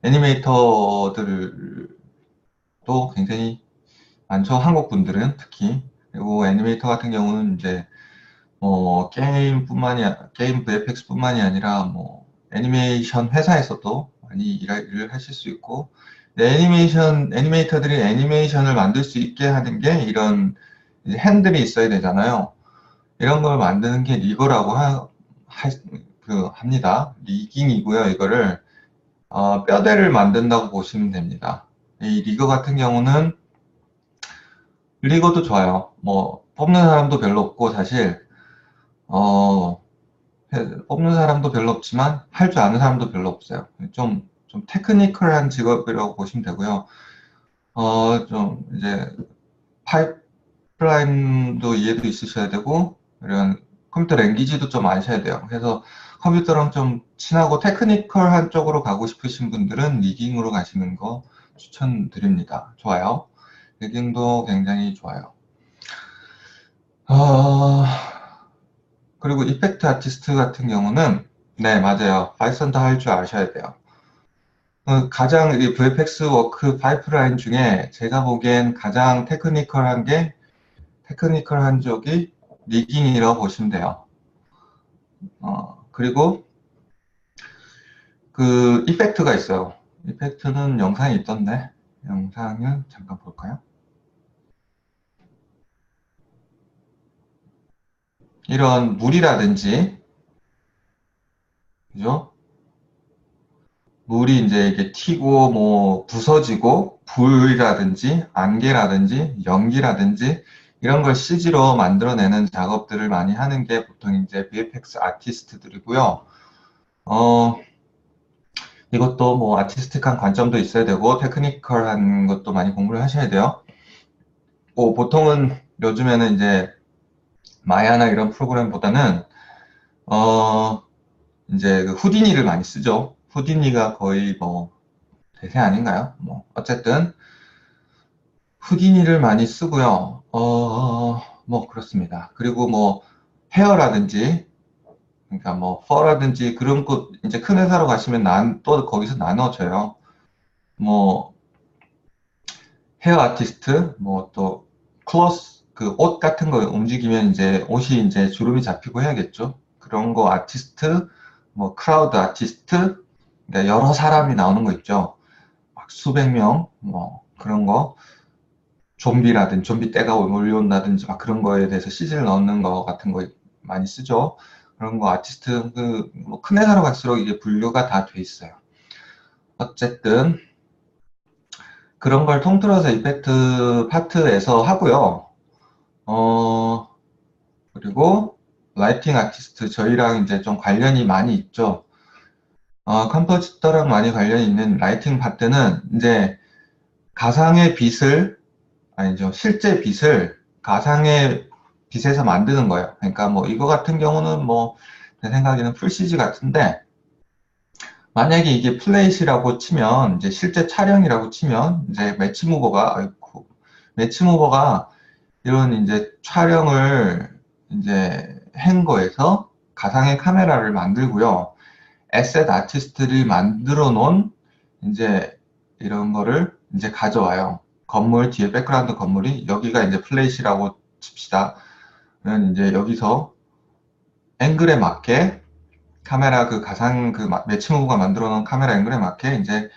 S1: 애니메이터들도 굉장히 많죠. 한국 분들은 특히. 그리고 애니메이터 같은 경우는 이제 게임 VFX뿐만이 아니라 뭐 애니메이션 회사에서도 많이 일을 하실 수 있고, 애니메이터들이 애니메이션을 만들 수 있게 하는 게 이런 이제 핸들이 있어야 되잖아요. 이런 걸 만드는 게 리거라고 합니다. 리깅이고요. 이거를 뼈대를 만든다고 보시면 됩니다. 이 리거 같은 경우는 리거도 좋아요. 뭐 뽑는 사람도 별로 없고 사실 뽑는 사람도 별로 없지만 할 줄 아는 사람도 별로 없어요. 좀 테크니컬한 직업이라고 보시면 되고요. 좀 이제 파이프라인도 이해도 있으셔야 되고 이런 컴퓨터 랭귀지도 좀 아셔야 돼요. 그래서 컴퓨터랑 좀 친하고 테크니컬한 쪽으로 가고 싶으신 분들은 리깅으로 가시는 거 추천드립니다. 좋아요. 리깅도 굉장히 좋아요. 그리고 이펙트 아티스트 같은 경우는 네, 맞아요. 파이썬도 할 줄 아셔야 돼요. 가장 이 VFX 워크 파이프라인 중에 제가 보기엔 가장 테크니컬한 쪽이 리깅이라고 보시면 돼요. 그리고 그 이펙트가 있어요. 이펙트는 영상이 있던데 영상을 잠깐 볼까요? 이런 물이라든지 그죠? 물이 이제 이게 튀고 뭐 부서지고 불이라든지 안개라든지 연기라든지 이런 걸 CG로 만들어내는 작업들을 많이 하는 게 보통 이제 VFX 아티스트들이고요. 이것도 뭐 아티스틱한 관점도 있어야 되고 테크니컬한 것도 많이 공부를 하셔야 돼요. 보통은 요즘에는 이제 마야나 이런 프로그램보다는 이제 그 후디니를 많이 쓰죠. 후디니가 거의 뭐 대세 아닌가요? 뭐 어쨌든 후디니를 많이 쓰고요. 뭐 그렇습니다. 그리고 뭐 헤어라든지 그러니까 뭐 퍼라든지 그런 것 이제 큰 회사로 가시면 또 거기서 나눠져요. 뭐 헤어 아티스트, 뭐 또 클로스 그 옷 같은 거 움직이면 이제 옷이 이제 주름이 잡히고 해야겠죠. 그런 거 아티스트, 뭐 크라우드 아티스트, 그러니까 여러 사람이 나오는 거 있죠. 막 수백 명, 뭐 그런 거, 좀비라든지 좀비 떼가 몰려온다든지 막 그런 거에 대해서 CG를 넣는 거 같은 거 많이 쓰죠. 그런 거 아티스트 큰 회사로 갈수록 이게 분류가 다 돼 있어요. 어쨌든 그런 걸 통틀어서 이펙트 파트에서 하고요. 그리고 라이팅 아티스트 저희랑 이제 좀 관련이 많이 있죠. 컴포지터랑 많이 관련이 있는 라이팅 파트는 이제 가상의 빛을 아니죠. 실제 빛을 가상의 빛에서 만드는 거예요. 그러니까 뭐 이거 같은 경우는 뭐 제 생각에는 풀 CG 같은데 만약에 이게 플레이시라고 치면 이제 실제 촬영이라고 치면 이제 매치 무버가 이런 이제 촬영을 이제 한 거에서 가상의 카메라를 만들고요. 에셋 아티스트를 만들어 놓은 이제 이런 거를 이제 가져와요. 건물 뒤에 백그라운드 건물이 여기가 이제 플레이시라고 칩시다. 그러면 이제 여기서 앵글에 맞게 카메라 그 가상 그 매치 무브가 만들어 놓은 카메라 앵글에 맞게 이제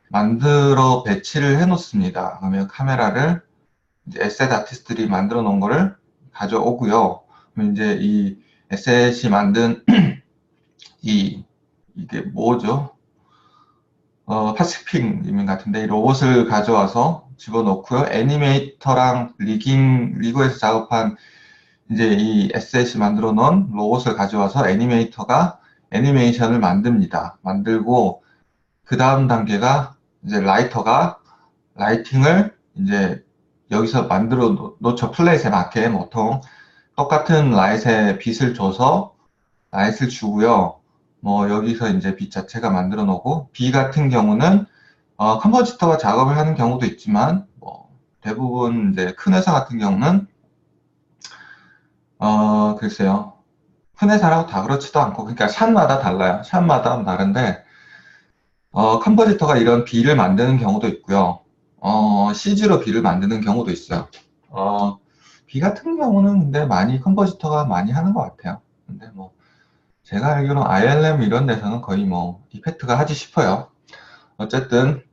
S1: 만들어 배치를 해 놓습니다. 그러면 카메라를 이제 에셋 아티스트들이 만들어 놓은 거를 가져오고요. 그럼 이제 이 에셋이 만든 이게 뭐죠? 파시픽님 같은데 이 로봇을 가져와서 집어넣고요. 애니메이터랑 리그에서 작업한 이제 이 에셋이 만들어 놓은 로봇을 가져와서 애니메이터가 애니메이션을 만듭니다. 만들고 그 다음 단계가 이제 라이터가 라이팅을 이제 여기서 만들어 놓죠. 플레이트에 맞게 보통 똑같은 라이트에 빛을 줘서 라이트를 주고요. 뭐 여기서 이제 빛 자체가 만들어 놓고 B 같은 경우는 컴포지터가 작업을 하는 경우도 있지만 뭐 대부분 이제 큰 회사 같은 경우는 글쎄요. 큰 회사라고 다 그렇지도 않고 그러니까 샷마다 달라요. 샷마다 다른데 컴포지터가 이런 B를 만드는 경우도 있고요. CG로 B를 만드는 경우도 있어요. B 같은 경우는 근데 많이 컴포지터가 많이 하는 것 같아요. 근데 뭐 제가 알기로는 ILM 이런 데서는 거의 뭐 이펙트가 하지 싶어요. 어쨌든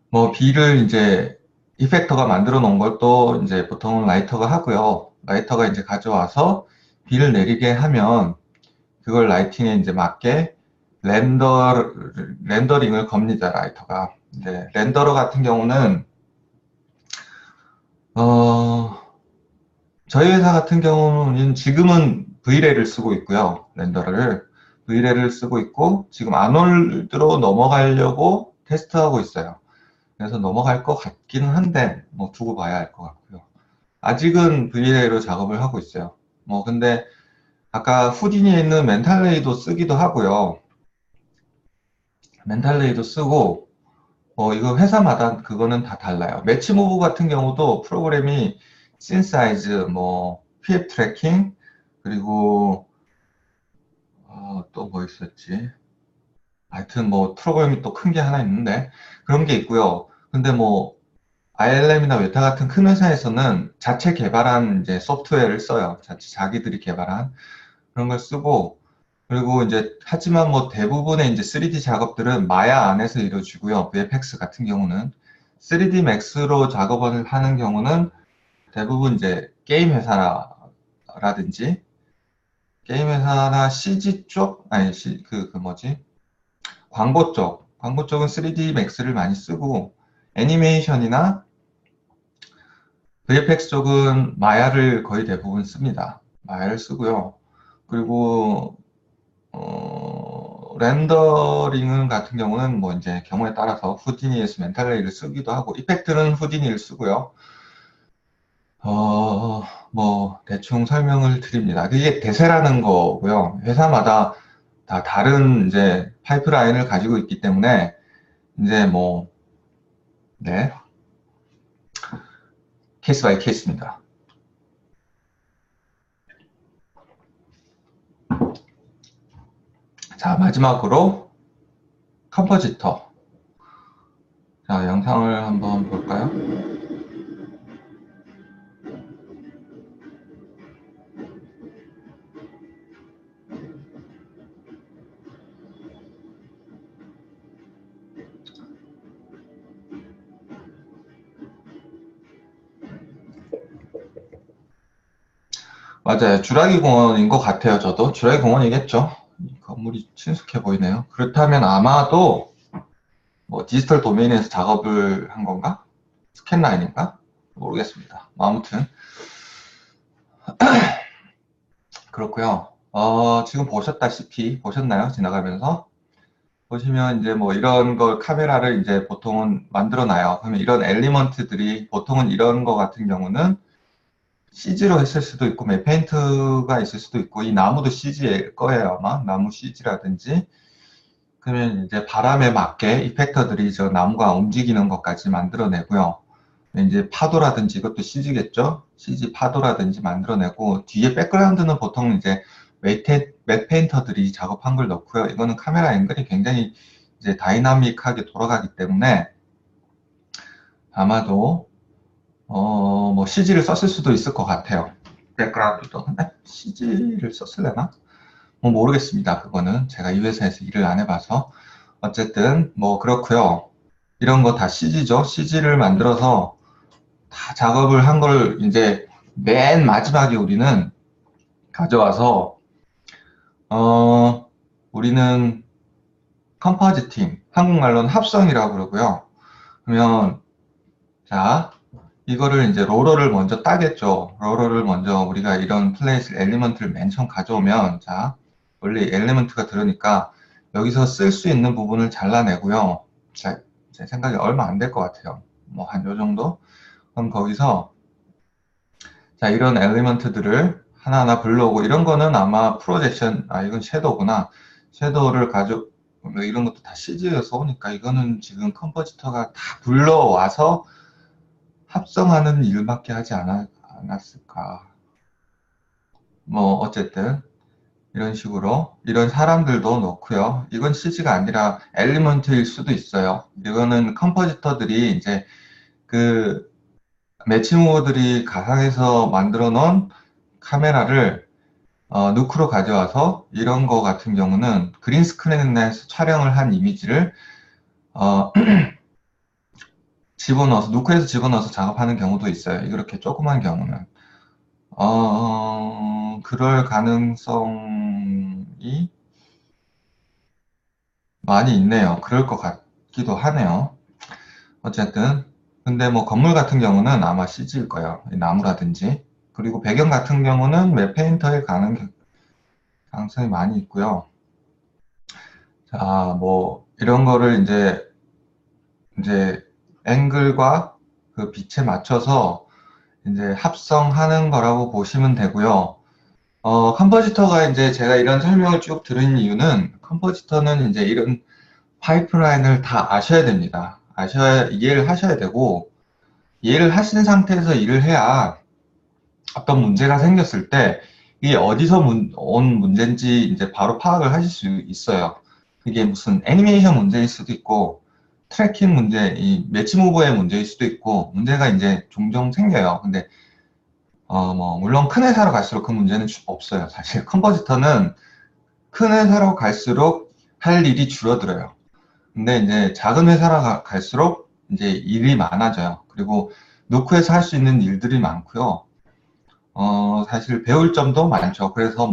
S1: 뭐 B를 이제 이펙터가 만들어 놓은 걸 또 이제 보통은 라이터가 하고요. 라이터가 이제 가져와서 B를 내리게 하면 그걸 라이팅에 이제 맞게 렌더링을 겁니다, 라이터가. 이제 렌더러 같은 경우는 저희 회사 같은 경우는 지금은 VRA를 쓰고 있고요. 렌더러를 VRA를 쓰고 있고 지금 아놀드로 넘어가려고 테스트하고 있어요. 그래서 넘어갈 것 같기는 한데 뭐 두고 봐야 할 것 같고요. 아직은 VRA로 작업을 하고 있어요. 뭐 근데 아까 후디니에 있는 멘탈레이도 쓰기도 하고요. 멘탈레이도 쓰고 이거 회사마다 그거는 다 달라요. 매치무브 같은 경우도 프로그램이 신사이즈, 뭐 PF 트래킹, 그리고 또 뭐 있었지? 하여튼 뭐 프로그램이 또 큰 게 하나 있는데 그런 게 있고요. 근데 뭐 ILM이나 웨타 같은 큰 회사에서는 자체 개발한 이제 소프트웨어를 써요. 자기들이 개발한 그런 걸 쓰고 그리고 이제 하지만 뭐 대부분의 이제 3D 작업들은 마야 안에서 이루어지고요. VFX 같은 경우는 3D 맥스로 작업을 하는 경우는 대부분 이제 게임 회사라든지 게임 회사나 CG 쪽 아니 그 뭐지 광고 쪽은 3D 맥스를 많이 쓰고 애니메이션이나 VFX 쪽은 마야를 거의 대부분 씁니다. 마야를 쓰고요. 그리고 렌더링 같은 경우는 뭐 이제 경우에 따라서 후디니에서 멘탈레이를 쓰기도 하고 이펙트는 후디니를 쓰고요. 뭐 대충 설명을 드립니다. 그게 대세라는 거고요. 회사마다 다 다른 이제 파이프라인을 가지고 있기 때문에 이제 뭐 네, 케이스 바이 케이스입니다. 자, 마지막으로 컴포지터. 자, 영상을 한번 볼까요? 맞아요. 주라기 공원인 것 같아요. 저도 주라기 공원이겠죠. 이 건물이 친숙해 보이네요. 그렇다면 아마도 뭐 디지털 도메인에서 작업을 한 건가? 스캔라인인가? 모르겠습니다. 뭐 아무튼 그렇고요. 지금 보셨나요? 지나가면서 보시면 이제 뭐 이런 걸 카메라를 이제 보통은 만들어 놔요. 그러면 이런 엘리먼트들이 보통은 이런 거 같은 경우는 CG로 했을 수도 있고 맵페인트가 있을 수도 있고 이 나무도 CG일 거예요 아마 나무 CG라든지 그러면 이제 바람에 맞게 이펙터들이 저 나무가 움직이는 것까지 만들어내고요. 이제 파도라든지 이것도 CG겠죠? CG 파도라든지 만들어내고 뒤에 백그라운드는 보통 이제 맵 페인터들이 작업한 걸 넣고요. 이거는 카메라 앵글이 굉장히 이제 다이나믹하게 돌아가기 때문에 아마도 뭐 CG를 썼을 수도 있을 것 같아요. 백그라운드도. 근데 CG를 썼을래나? 뭐 모르겠습니다. 그거는 제가 이 회사에서 일을 안 해봐서. 어쨌든 뭐 그렇고요. 이런 거 다 CG죠. CG를 만들어서 다 작업을 한 걸 이제 맨 마지막에 우리는 가져와서 우리는 컴포지팅, 한국말로는 합성이라고 그러고요. 그러면 자 이거를 이제 로러를 먼저 따겠죠. 로러를 먼저 우리가 이런 플레이스 엘리먼트를 맨 처음 가져오면, 자, 원래 엘리먼트가 들으니까 여기서 쓸 수 있는 부분을 잘라내고요. 자, 제 생각에 얼마 안 될 것 같아요. 뭐 한 요 정도? 그럼 거기서 자, 이런 엘리먼트들을 하나하나 불러오고, 이런 거는 아마 프로젝션, 아, 이건 섀도우구나. 섀도우를 뭐 이런 것도 다 CG에서 오니까 이거는 지금 컴포지터가 다 불러와서 합성하는 일밖에 하지 않았을까. 뭐, 어쨌든, 이런 식으로, 이런 사람들도 넣고요. 이건 CG가 아니라 엘리먼트일 수도 있어요. 이거는 컴포지터들이 이제 그 매칭오버들이 가상에서 만들어 놓은 카메라를 누크로 가져와서 이런 거 같은 경우는 그린 스크린에서 촬영을 한 이미지를 어, 집어넣어서 누크에서 집어넣어서 작업하는 경우도 있어요. 이렇게 조그만 경우는 그럴 가능성이 많이 있네요. 그럴 것 같기도 하네요. 어쨌든 근데 뭐 건물 같은 경우는 아마 CG일 거예요. 나무라든지. 그리고 배경 같은 경우는 맵 페인터에 가는 가능성이 많이 있고요. 자, 뭐 이런 거를 이제 앵글과 그 빛에 맞춰서 이제 합성하는 거라고 보시면 되고요. 컴포지터가 이제 제가 이런 설명을 쭉 들은 이유는 컴포지터는 이제 이런 파이프라인을 다 아셔야 됩니다. 이해를 하셔야 되고, 이해를 하신 상태에서 일을 해야 어떤 문제가 생겼을 때 이게 어디서 온 문제인지 이제 바로 파악을 하실 수 있어요. 그게 무슨 애니메이션 문제일 수도 있고, 트래킹 문제, 이 매치 무버의 문제일 수도 있고, 문제가 이제 종종 생겨요. 근데, 뭐, 물론 큰 회사로 갈수록 그 문제는 없어요. 사실 컴포지터는 큰 회사로 갈수록 할 일이 줄어들어요. 근데 이제 작은 회사로 갈수록 이제 일이 많아져요. 그리고 노크에서 할 수 있는 일들이 많고요. 사실 배울 점도 많죠. 그래서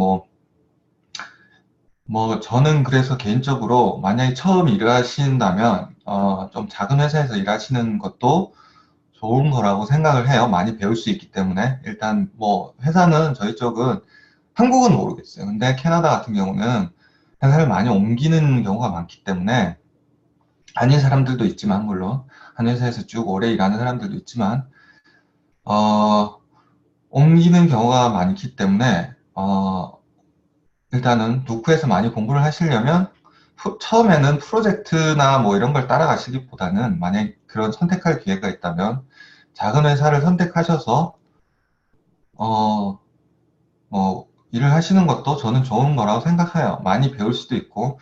S1: 저는 그래서 개인적으로 만약에 처음 일을 하신다면, 좀 작은 회사에서 일하시는 것도 좋은 거라고 생각을 해요. 많이 배울 수 있기 때문에. 일단 뭐, 회사는 저희 쪽은, 한국은 모르겠어요. 근데 캐나다 같은 경우는 회사를 많이 옮기는 경우가 많기 때문에, 아닌 사람들도 있지만, 물론, 한 회사에서 쭉 오래 일하는 사람들도 있지만, 어, 옮기는 경우가 많기 때문에, 일단은 도쿠에서 많이 공부를 하시려면 처음에는 프로젝트나 뭐 이런 걸 따라가시기보다는 만약 그런 선택할 기회가 있다면 작은 회사를 선택하셔서 일을 하시는 것도 저는 좋은 거라고 생각해요. 많이 배울 수도 있고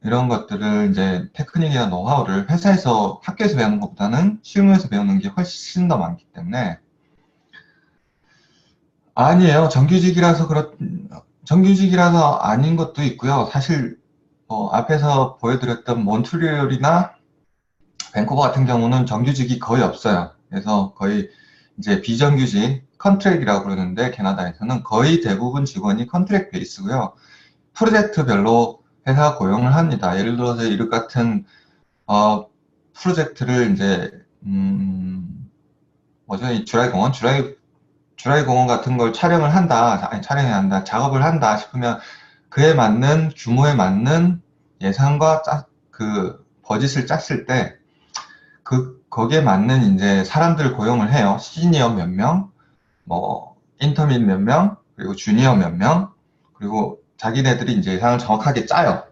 S1: 이런 것들을 이제 테크닉이나 노하우를 회사에서 학교에서 배우는 것보다는 실무에서 배우는 게 훨씬 더 많기 때문에 아니에요. 정규직이라서 아닌 것도 있고요. 사실 앞에서 보여드렸던 몬트리올이나 밴쿠버 같은 경우는 정규직이 거의 없어요. 그래서 거의 이제 비정규직, 컨트랙이라고 그러는데 캐나다에서는 거의 대부분 직원이 컨트랙 베이스고요. 프로젝트별로 회사 고용을 합니다. 예를 들어서 이렇 같은 프로젝트를 이제 뭐죠? 이 주라기 공원 같은 걸 촬영을 한다, 아니 촬영해야 한다, 작업을 한다 싶으면 그에 맞는 규모에 맞는 예산과 그 버짓을 짰을 때 거기에 맞는 이제 사람들 고용을 해요. 시니어 몇 명, 뭐 인터민 몇 명, 그리고 주니어 몇 명, 그리고 자기네들이 이제 예산을 정확하게 짜요.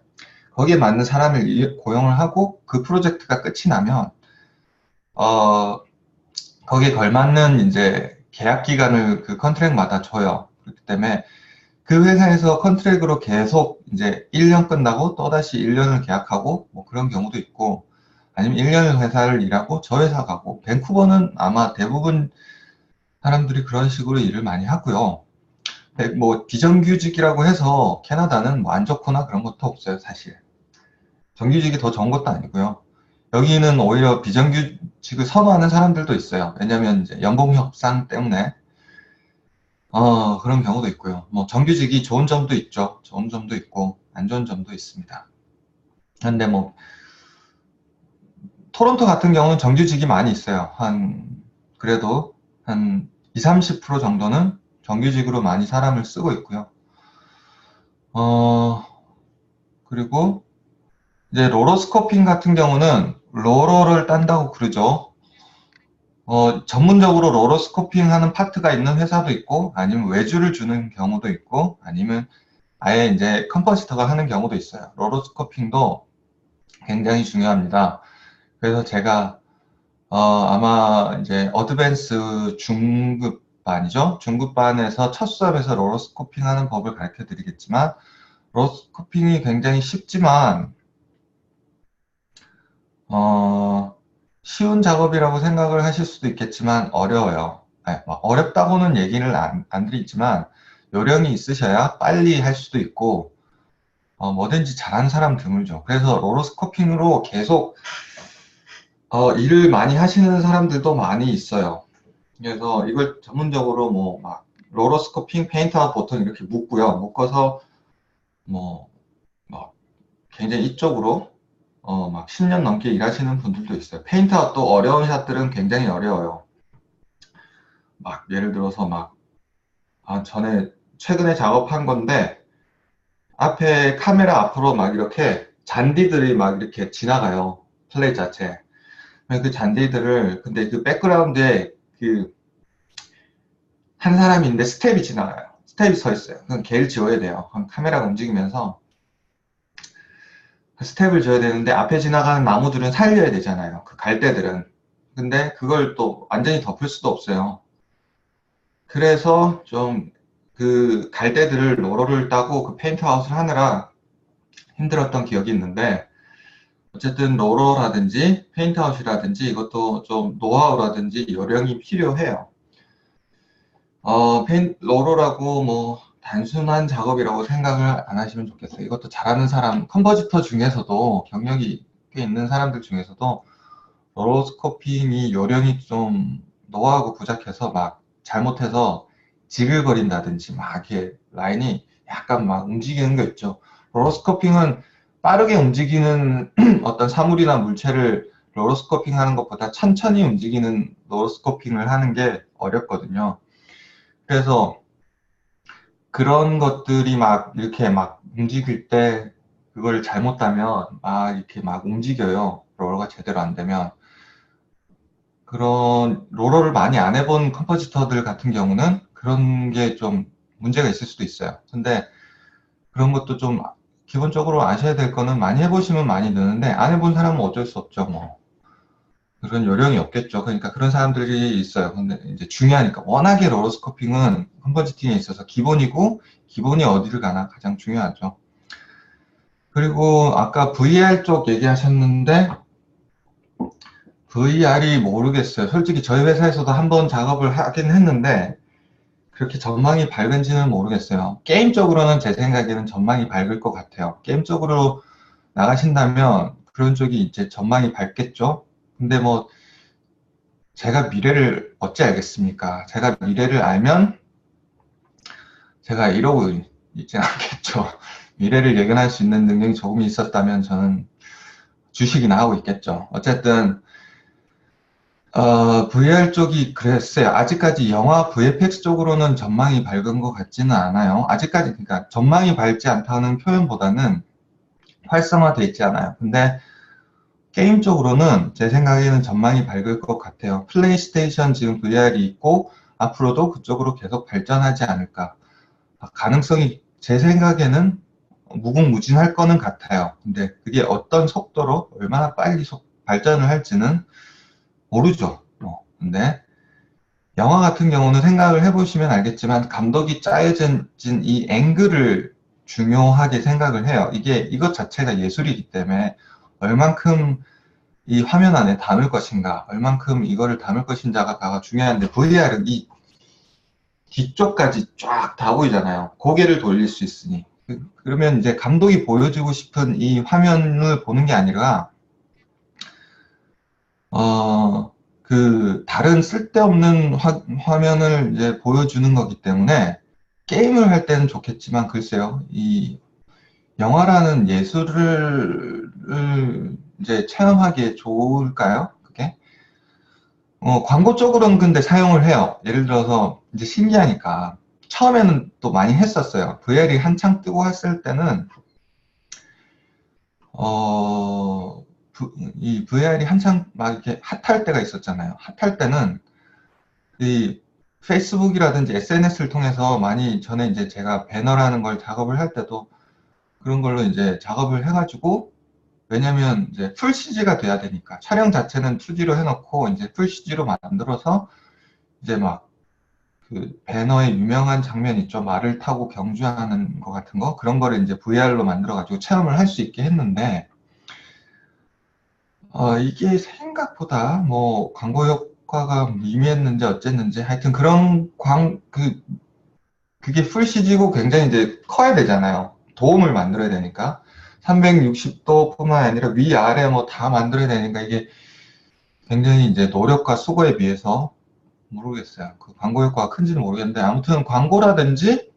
S1: 거기에 맞는 사람을 고용을 하고 그 프로젝트가 끝이 나면 거기에 걸맞는 이제 계약 기간을 그 컨트랙마다 줘요. 그렇기 때문에 그 회사에서 컨트랙으로 계속 이제 1년 끝나고 또다시 1년을 계약하고 뭐 그런 경우도 있고 아니면 1년을 회사를 일하고 저 회사 가고 밴쿠버는 아마 대부분 사람들이 그런 식으로 일을 많이 하고요. 뭐 비정규직이라고 해서 캐나다는 뭐 안 좋거나 그런 것도 없어요, 사실. 정규직이 더 좋은 것도 아니고요. 여기는 오히려 비정규직을 선호하는 사람들도 있어요. 왜냐면 이제 연봉 협상 때문에 그런 경우도 있고요. 뭐 정규직이 좋은 점도 있죠. 좋은 점도 있고 안 좋은 점도 있습니다. 근데 뭐 토론토 같은 경우는 정규직이 많이 있어요. 한 그래도 한 20, 30% 정도는 정규직으로 많이 사람을 쓰고 있고요. 그리고 이제 로로스코핑 같은 경우는 로러를 딴다고 그러죠. 전문적으로 로로스코핑 하는 파트가 있는 회사도 있고, 아니면 외주를 주는 경우도 있고, 아니면 아예 이제 컴포지터가 하는 경우도 있어요. 로로스코핑도 굉장히 중요합니다. 그래서 제가 아마 이제 어드밴스 중급반이죠. 중급반에서 첫 수업에서 로로스코핑 하는 법을 가르쳐 드리겠지만, 로로스코핑이 굉장히 쉽지만 쉬운 작업이라고 생각을 하실 수도 있겠지만 어려워요. 아니, 어렵다고는 얘기를 안 드리지만 요령이 있으셔야 빨리 할 수도 있고 뭐든지 잘하는 사람 드물죠. 그래서 로로스코핑으로 계속 일을 많이 하시는 사람들도 많이 있어요. 그래서 이걸 전문적으로 뭐 막 로로스코핑 페인트하고 보통 이렇게 묶고요. 묶어서 뭐 굉장히 이쪽으로 막 10년 넘게 일하시는 분들도 있어요. 페인트아웃도 어려운 샷들은 굉장히 어려워요. 막 예를 들어서 전에 최근에 작업한 건데 앞에 카메라 앞으로 막 이렇게 잔디들이 막 이렇게 지나가요. 플레이 자체. 그 잔디들을 근데 그 백그라운드에 그 한 사람이 있는데 스텝이 지나가요. 스텝이 서 있어요. 그건 걔를 지워야 돼요. 그럼 카메라가 움직이면서 스텝을 줘야 되는데 앞에 지나가는 나무들은 살려야 되잖아요. 그 갈대들은. 근데 그걸 또 완전히 덮을 수도 없어요. 그래서 좀 그 갈대들을 로러를 따고 그 페인트아웃을 하느라 힘들었던 기억이 있는데 어쨌든 로러라든지 페인트아웃이라든지 이것도 좀 노하우라든지 요령이 필요해요. 로러라고 뭐 단순한 작업이라고 생각을 안 하시면 좋겠어요. 이것도 잘하는 사람, 컴포지터 중에서도 경력이 꽤 있는 사람들 중에서도 로로스코핑이 요령이 좀 노하우가 부족해서 막 잘못해서 지글거린다든지 막 이렇게 라인이 약간 막 움직이는 거 있죠. 로로스코핑은 빠르게 움직이는 어떤 사물이나 물체를 로로스코핑 하는 것보다 천천히 움직이는 로로스코핑을 하는 게 어렵거든요. 그래서 그런 것들이 막 이렇게 막 움직일 때 그걸 잘못하면 막 이렇게 막 움직여요. 로러가 제대로 안 되면. 그런 로러를 많이 안 해본 컴포지터들 같은 경우는 그런 게 좀 문제가 있을 수도 있어요. 근데 그런 것도 좀 기본적으로 아셔야 될 거는 많이 해보시면 많이 느는데 안 해본 사람은 어쩔 수 없죠. 뭐 그런 요령이 없겠죠. 그러니까 그런 사람들이 있어요. 근데 이제 중요하니까 워낙에 로러스코핑은 컴포지팅에 있어서 기본이고 기본이 어디를 가나 가장 중요하죠. 그리고 아까 VR 쪽 얘기하셨는데 VR이 모르겠어요. 솔직히 저희 회사에서도 한번 작업을 하긴 했는데 그렇게 전망이 밝은지는 모르겠어요. 게임 쪽으로는 제 생각에는 전망이 밝을 것 같아요. 게임 쪽으로 나가신다면 그런 쪽이 이제 전망이 밝겠죠. 근데 뭐 제가 미래를 어찌 알겠습니까? 제가 미래를 알면 제가 이러고 있지 않겠죠. 미래를 예견할 수 있는 능력이 조금 있었다면 저는 주식이나 하고 있겠죠. 어쨌든 VR 쪽이 그랬어요. 아직까지 영화 VFX 쪽으로는 전망이 밝은 것 같지는 않아요. 아직까지, 그러니까 전망이 밝지 않다는 표현보다는 활성화돼 있지 않아요. 근데 게임 쪽으로는 제 생각에는 전망이 밝을 것 같아요. 플레이스테이션 지금 VR이 있고 앞으로도 그쪽으로 계속 발전하지 않을까. 가능성이 제 생각에는 무궁무진할 거는 같아요. 근데 그게 어떤 속도로 얼마나 빨리 발전을 할지는 모르죠. 근데 영화 같은 경우는 생각을 해보시면 알겠지만 감독이 짜여진 이 앵글을 중요하게 생각을 해요. 이것 자체가 예술이기 때문에 얼만큼 이 화면 안에 담을 것인가, 얼만큼 이거를 담을 것인가가 중요한데 VR은 이 뒤쪽까지 쫙 다 보이잖아요. 고개를 돌릴 수 있으니. 그러면 이제 감독이 보여주고 싶은 이 화면을 보는 게 아니라 다른 쓸데없는 화면을 이제 보여주는 거기 때문에 게임을 할 때는 좋겠지만 글쎄요, 이 영화라는 예술을 이제 체험하기에 좋을까요? 그게? 광고 쪽으로는 근데 사용을 해요. 예를 들어서 이제 신기하니까 처음에는 또 많이 했었어요. VR이 한창 뜨고 했을 때는 이 VR이 한창 막 이렇게 핫할 때가 있었잖아요. 핫할 때는 이 페이스북이라든지 SNS를 통해서 많이 전에 이제 제가 배너라는 걸 작업을 할 때도 그런 걸로 이제 작업을 해가지고 왜냐면 이제 풀 CG가 돼야 되니까 촬영 자체는 2D로 해놓고 이제 풀 CG로 만들어서 이제 막 그 배너의 유명한 장면 있죠. 말을 타고 경주하는 거 같은 거 그런 거를 이제 VR로 만들어가지고 체험을 할 수 있게 했는데 이게 생각보다 뭐 광고 효과가 미미했는지 어쨌는지 하여튼 그런 그게 풀 CG고 굉장히 이제 커야 되잖아요. 도움을 만들어야 되니까 360도 뿐만 아니라 위아래 뭐 다 만들어야 되니까 이게 굉장히 이제 노력과 수고에 비해서 모르겠어요. 그 광고 효과가 큰지는 모르겠는데 아무튼 광고라든지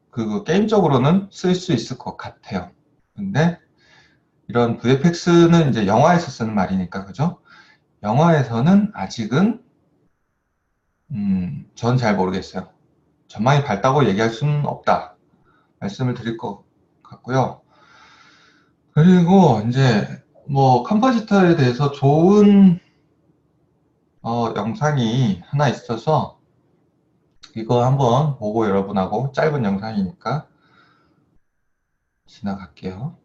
S1: 그 게임적으로는 쓸 수 있을 것 같아요. 근데 이런 VFX는 이제 영화에서 쓰는 말이니까 그죠? 영화에서는 아직은 전 잘 모르겠어요. 전망이 밝다고 얘기할 수는 없다. 말씀을 드릴 것 같고요. 그리고 이제 뭐 컴포지터에 대해서 좋은 영상이 하나 있어서 이거 한번 보고 여러분하고 짧은 영상이니까 지나갈게요.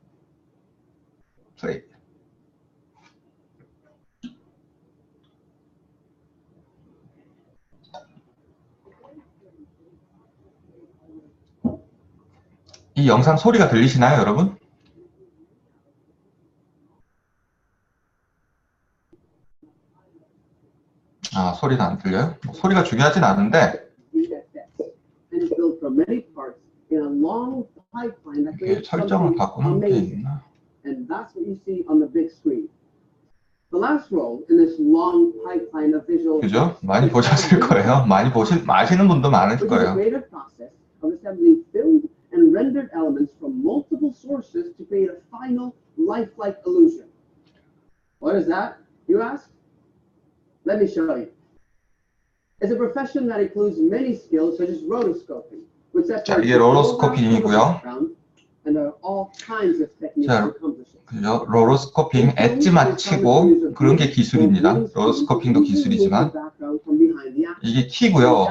S1: 플레이. 이 영상 소리가 들리시나요, 여러분? 소리는 안 들려요? 소리가 중요하진 않은데 이렇게 설정을 바꾸는 게 있나? 그죠? 많이 보셨을 거예요. 많이 아시는 분도 많을 거예요.
S2: And rendered elements from multiple sources to create a final lifelike illusion. What is that, you ask? Let me show you. It's a profession that includes many skills such as rotoscoping, which
S1: 자, 이게 로로스코핑이고요.
S2: And there are all kinds of techniques to accomplish it.
S1: 그죠? 로로스코핑, 엣지 맞추고 그런 게 기술입니다. 로로스코핑도 기술이지만 이게 키고요.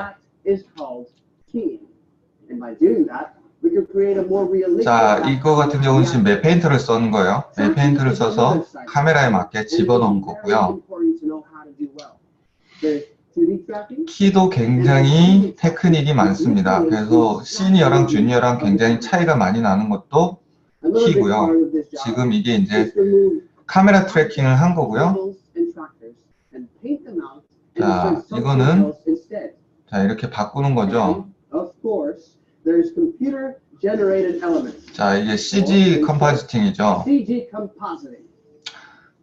S1: 자, 이거 같은 경우는 지금 맵페인터를 써는 거예요. 맵페인터를 써서 카메라에 맞게 집어넣은 거고요. 키도 굉장히 테크닉이 많습니다. 그래서 시니어랑 주니어랑 굉장히 차이가 많이 나는 것도 키고요. 지금 이게 이제 카메라 트래킹을 한 거고요. 자, 이거는 자, 이렇게 바꾸는 거죠. 자, 이게 CG 컴포지팅이죠.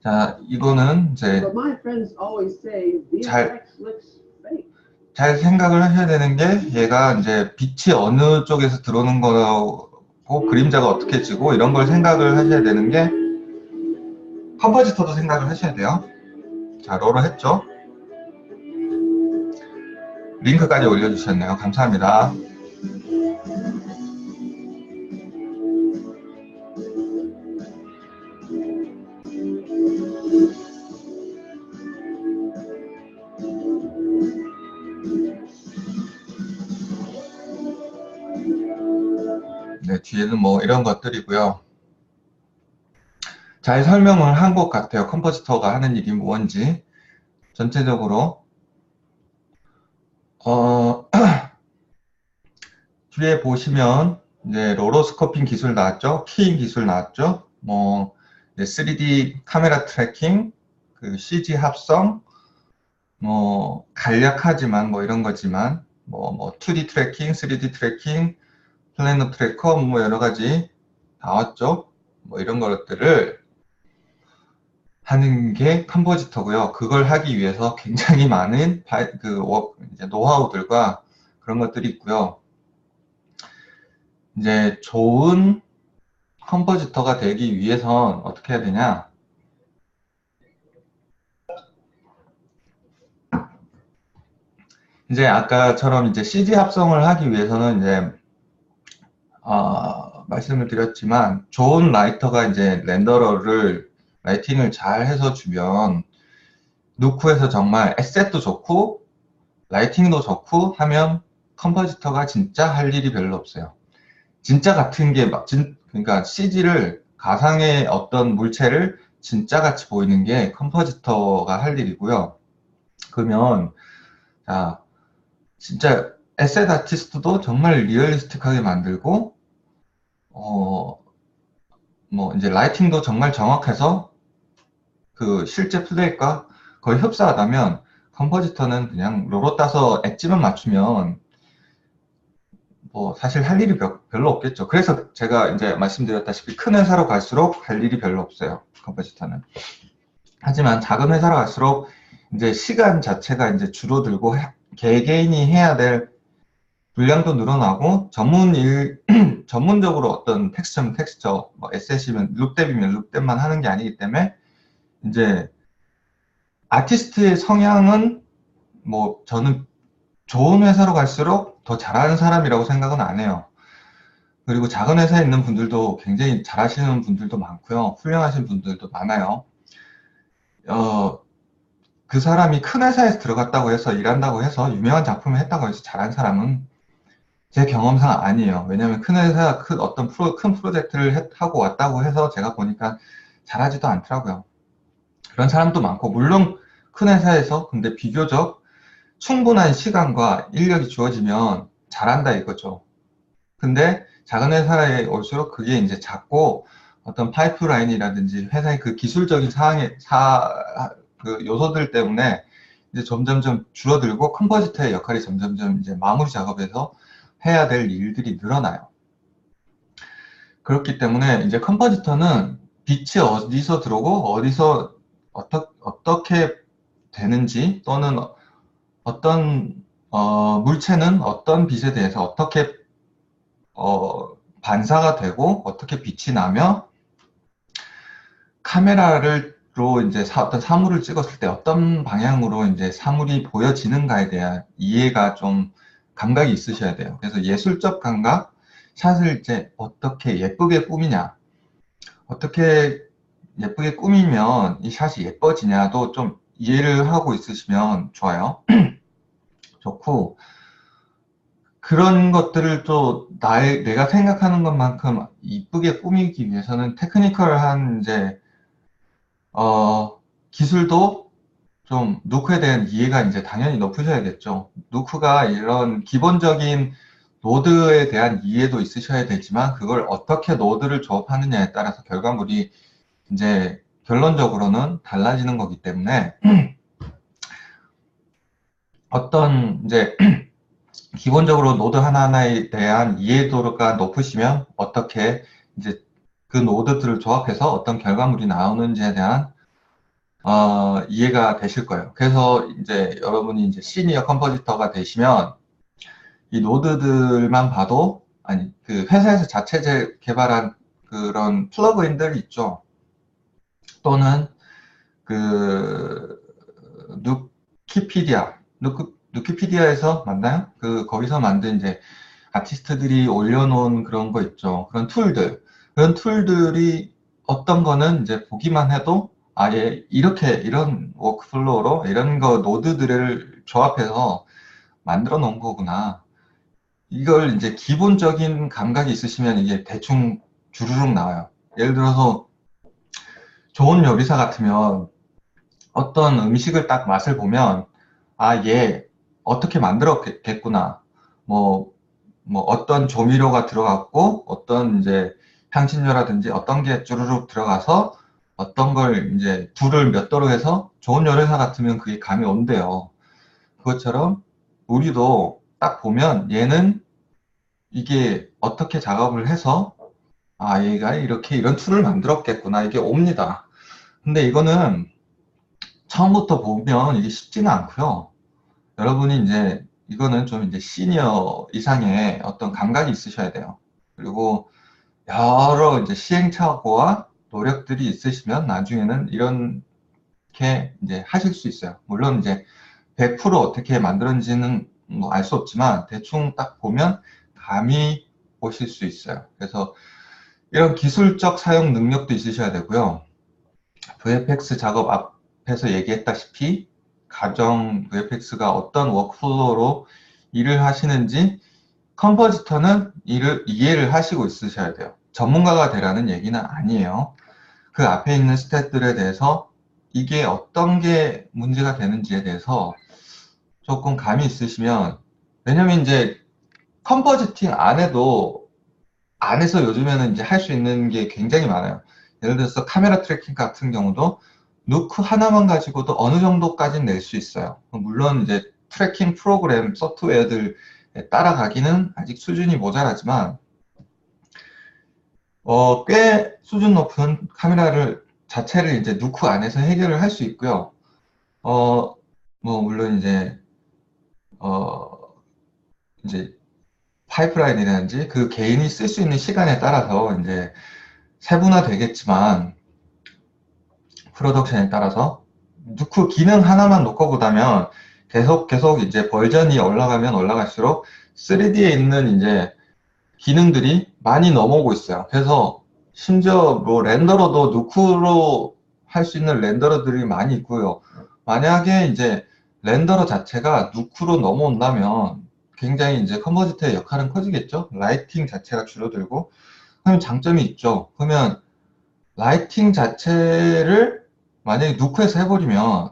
S1: 자, 이거는 이제 잘 생각을 하셔야 되는 게 얘가 이제 빛이 어느 쪽에서 들어오는 거고 그림자가 어떻게 지고 이런 걸 생각을 하셔야 되는 게 컴포지터도 생각을 하셔야 돼요. 자, 로로 했죠. 링크까지 올려주셨네요. 감사합니다. 네, 뒤에는 뭐 이런 것들이고요. 잘 설명을 한 것 같아요. 컴포지터가 하는 일이 뭔지. 전체적으로 뒤에 보시면 이제 로로스코핑 기술 나왔죠. 키잉 기술 나왔죠. 뭐 3D 카메라 트래킹, 그 CG 합성, 뭐 간략하지만 뭐 이런 거지만 뭐 2D 트래킹, 3D 트래킹, 플래너 트래커 뭐 여러 가지 나왔죠. 뭐 이런 것들을 하는 게 컴포지터고요. 그걸 하기 위해서 굉장히 많은 이제 노하우들과 그런 것들이 있고요. 이제 좋은 컴포지터가 되기 위해선 어떻게 해야 되냐? 이제 아까처럼 이제 CG 합성을 하기 위해서는 이제 말씀을 드렸지만 좋은 라이터가 이제 라이팅을 잘 해서 주면 누크에서 정말 에셋도 좋고 라이팅도 좋고 하면 컴포지터가 진짜 할 일이 별로 없어요. 진짜 같은 게 그러니까 CG를 가상의 어떤 물체를 진짜 같이 보이는 게 컴포지터가 할 일이고요. 그러면 자 진짜 에셋 아티스트도 정말 리얼리스틱하게 만들고 뭐 이제 라이팅도 정말 정확해서 그 실제 플레이과 거의 흡사하다면 컴포지터는 그냥 로로 따서 엣지만 맞추면 뭐 사실 할 일이 별로 없겠죠. 그래서 제가 이제 말씀드렸다시피 큰 회사로 갈수록 할 일이 별로 없어요. 컴포지터는. 하지만 작은 회사로 갈수록 이제 시간 자체가 이제 줄어들고 개개인이 해야 될 분량도 늘어나고 전문적으로 어떤 텍스처, 뭐 에셋이면 룩뎁이면 룩뎁만 하는 게 아니기 때문에 이제 아티스트의 성향은 뭐 저는 좋은 회사로 갈수록 더 잘하는 사람이라고 생각은 안 해요. 그리고 작은 회사에 있는 분들도 굉장히 잘하시는 분들도 많고요. 훌륭하신 분들도 많아요. 그 사람이 큰 회사에서 들어갔다고 해서 일한다고 해서 유명한 작품을 했다고 해서 잘한 사람은 제 경험상 아니에요. 왜냐하면 큰 회사, 큰 프로젝트를 하고 왔다고 해서 제가 보니까 잘하지도 않더라고요. 그런 사람도 많고, 물론 큰 회사에서 근데 비교적 충분한 시간과 인력이 주어지면 잘한다 이거죠. 근데 작은 회사에 올수록 그게 이제 작고 어떤 파이프라인이라든지 회사의 그 기술적인 그 요소들 때문에 이제 점점점 줄어들고 컴포지터의 역할이 점점점 이제 마무리 작업에서 해야 될 일들이 늘어나요. 그렇기 때문에 이제 컴포지터는 빛이 어디서 들어오고 어디서 어떻게 되는지 또는 어떤 물체는 어떤 빛에 대해서 어떻게 반사가 되고 어떻게 빛이 나며 카메라로 이제 어떤 사물을 찍었을 때 어떤 방향으로 이제 사물이 보여지는가에 대한 이해가 좀 감각이 있으셔야 돼요. 그래서 예술적 감각, 샷을 이제 어떻게 예쁘게 꾸미냐, 어떻게 예쁘게 꾸미면 이 샷이 예뻐지냐도 좀 이해를 하고 있으시면 좋아요. 좋고, 그런 것들을 또 내가 생각하는 것만큼 이쁘게 꾸미기 위해서는 테크니컬한 이제, 기술도 좀 누크에 대한 이해가 이제 당연히 높으셔야겠죠. 누크가 이런 기본적인 노드에 대한 이해도 있으셔야 되지만 그걸 어떻게 노드를 조합하느냐에 따라서 결과물이 이제 결론적으로는 달라지는 거기 때문에 어떤 이제 기본적으로 노드 하나하나에 대한 이해도가 높으시면 어떻게 이제 그 노드들을 조합해서 어떤 결과물이 나오는지에 대한 이해가 되실 거예요. 그래서 이제 여러분이 이제 시니어 컴포지터가 되시면 이 노드들만 봐도 그 회사에서 자체 개발한 그런 플러그인들 있죠. 또는 그 누키피디아에서 맞나요? 거기서 만든 이제 아티스트들이 올려놓은 그런 거 있죠. 그런 툴들이 어떤 거는 이제 보기만 해도 아예 이런 워크플로우로 이런 거 노드들을 조합해서 만들어 놓은 거구나. 이걸 이제 기본적인 감각이 있으시면 이게 대충 주르륵 나와요. 예를 들어서 좋은 요리사 같으면 어떤 음식을 딱 맛을 보면 얘 어떻게 만들었겠구나. 뭐 어떤 조미료가 들어갔고 어떤 이제 향신료라든지 어떤 게 주르륵 들어가서 어떤 걸 이제 불을 몇 도로 해서 좋은 요리사 같으면 그게 감이 온대요. 그것처럼 우리도 딱 보면 얘는 이게 어떻게 작업을 해서 얘가 이런 툴을 만들었겠구나 이게 옵니다. 근데 이거는 처음부터 보면 이게 쉽지는 않고요. 여러분이 이제 이거는 좀 이제 시니어 이상의 어떤 감각이 있으셔야 돼요. 그리고 여러 이제 시행착오와 노력들이 있으시면 나중에는 이렇게 이제 하실 수 있어요. 물론 이제 100% 어떻게 만들었는지는 뭐 알 수 없지만 대충 딱 보면 감이 오실 수 있어요. 그래서 이런 기술적 사용 능력도 있으셔야 되고요. VFX 작업 앞에서 얘기했다시피 가정 VFX가 어떤 워크플로우로 일을 하시는지 컴포지터는 이해를 하시고 있으셔야 돼요. 전문가가 되라는 얘기는 아니에요. 그 앞에 있는 스탯들에 대해서 이게 어떤 게 문제가 되는지에 대해서 조금 감이 있으시면, 왜냐면 이제 컴포지팅 안에서 요즘에는 이제 할 수 있는 게 굉장히 많아요. 예를 들어서 카메라 트래킹 같은 경우도 누크 하나만 가지고도 어느 정도까지는 낼 수 있어요. 물론 이제 트래킹 프로그램 소프트웨어들 따라가기는 아직 수준이 모자라지만, 꽤 수준 높은 카메라를 자체를 이제 누크 안에서 해결을 할 수 있고요. 뭐 물론 어, 이제 파이프라인이라든지 그 개인이 쓸 수 있는 시간에 따라서 이제 세분화 되겠지만, 프로덕션에 따라서 누크 기능 하나만 놓고 보다면 계속 이제 버전이 올라가면 올라갈수록 3D에 있는 이제 기능들이 많이 넘어오고 있어요. 그래서 심지어 뭐 렌더러도 누크로 할 수 있는 렌더러들이 많이 있고요. 만약에 이제 렌더러 자체가 누크로 넘어온다면 굉장히 이제 컨버지터의 역할은 커지겠죠. 라이팅 자체가 줄어들고. 그러면 장점이 있죠. 그러면 라이팅 자체를 만약에 누크에서 해버리면,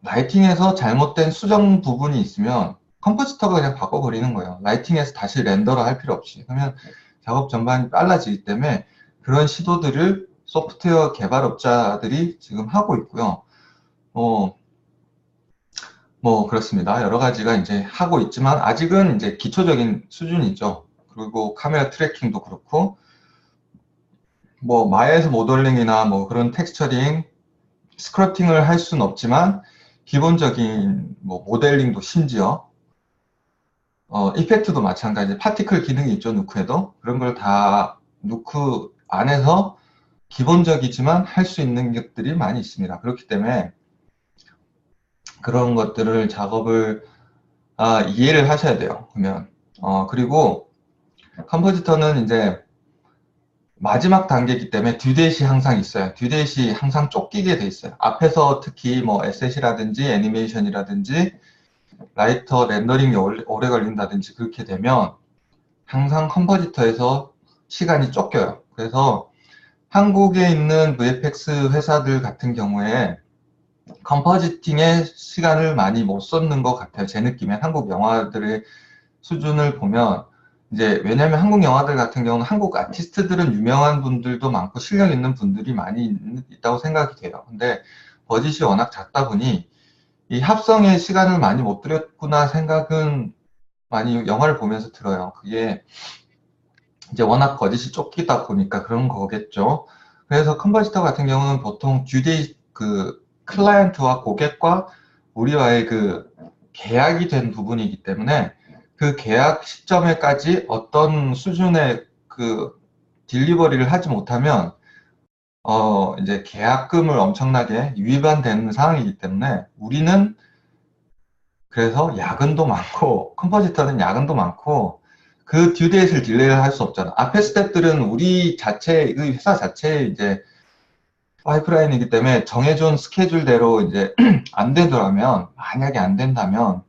S1: 라이팅에서 잘못된 수정 부분이 있으면 컴포지터가 그냥 바꿔버리는 거예요. 라이팅에서 다시 렌더를 할 필요 없이. 그러면 작업 전반이 빨라지기 때문에 그런 시도들을 소프트웨어 개발업자들이 지금 하고 있고요. 뭐 그렇습니다. 여러 가지가 이제 하고 있지만 아직은 이제 기초적인 수준이죠. 그리고 카메라 트래킹도 그렇고, 뭐 마이애스 모델링이나 뭐 그런 텍스처링, 스크립팅을 할 수는 없지만 기본적인 뭐 모델링도 심지어 이펙트도 마찬가지, 파티클 기능이 있죠. 누크에도 그런 걸 다 누크 안에서 기본적이지만 할 수 있는 것들이 많이 있습니다. 그렇기 때문에 그런 것들을 작업을 이해를 하셔야 돼요. 그러면 그리고 컴포지터는 이제 마지막 단계이기 때문에 듀데이시 항상 있어요. 듀데이시 항상 쫓기게 돼 있어요. 앞에서 특히 뭐 에셋이라든지 애니메이션이라든지 라이터 렌더링이 오래 걸린다든지 그렇게 되면 항상 컴포지터에서 시간이 쫓겨요. 그래서 한국에 있는 VFX 회사들 같은 경우에 컴포지팅에 시간을 많이 못 쏟는 것 같아요. 제 느낌에 한국 영화들의 수준을 보면, 이제 왜냐하면 한국 영화들 같은 경우는 한국 아티스트들은 유명한 분들도 많고 실력 있는 분들이 많이 있다고 생각이 돼요. 근데 버짓이 워낙 작다 보니 이 합성에 시간을 많이 못 들였구나 생각은 많이 영화를 보면서 들어요. 그게 이제 워낙 버짓이 쫓기다 보니까 그런 거겠죠. 그래서 컨버지터 같은 경우는 보통 그 클라이언트와 고객과 우리와의 그 계약이 된 부분이기 때문에 그 계약 시점에까지 어떤 수준의 그 딜리버리를 하지 못하면 이제 계약금을 엄청나게 위반되는 상황이기 때문에 우리는, 그래서 야근도 많고 컴포지터는 야근도 많고 그 듀데이트를 딜레이를 할 수 없잖아. 앞에 스텝들은 우리 자체, 그 회사 자체에 이제 파이프라인이기 때문에 정해준 스케줄대로 이제 안 되더라면, 만약에 안 된다면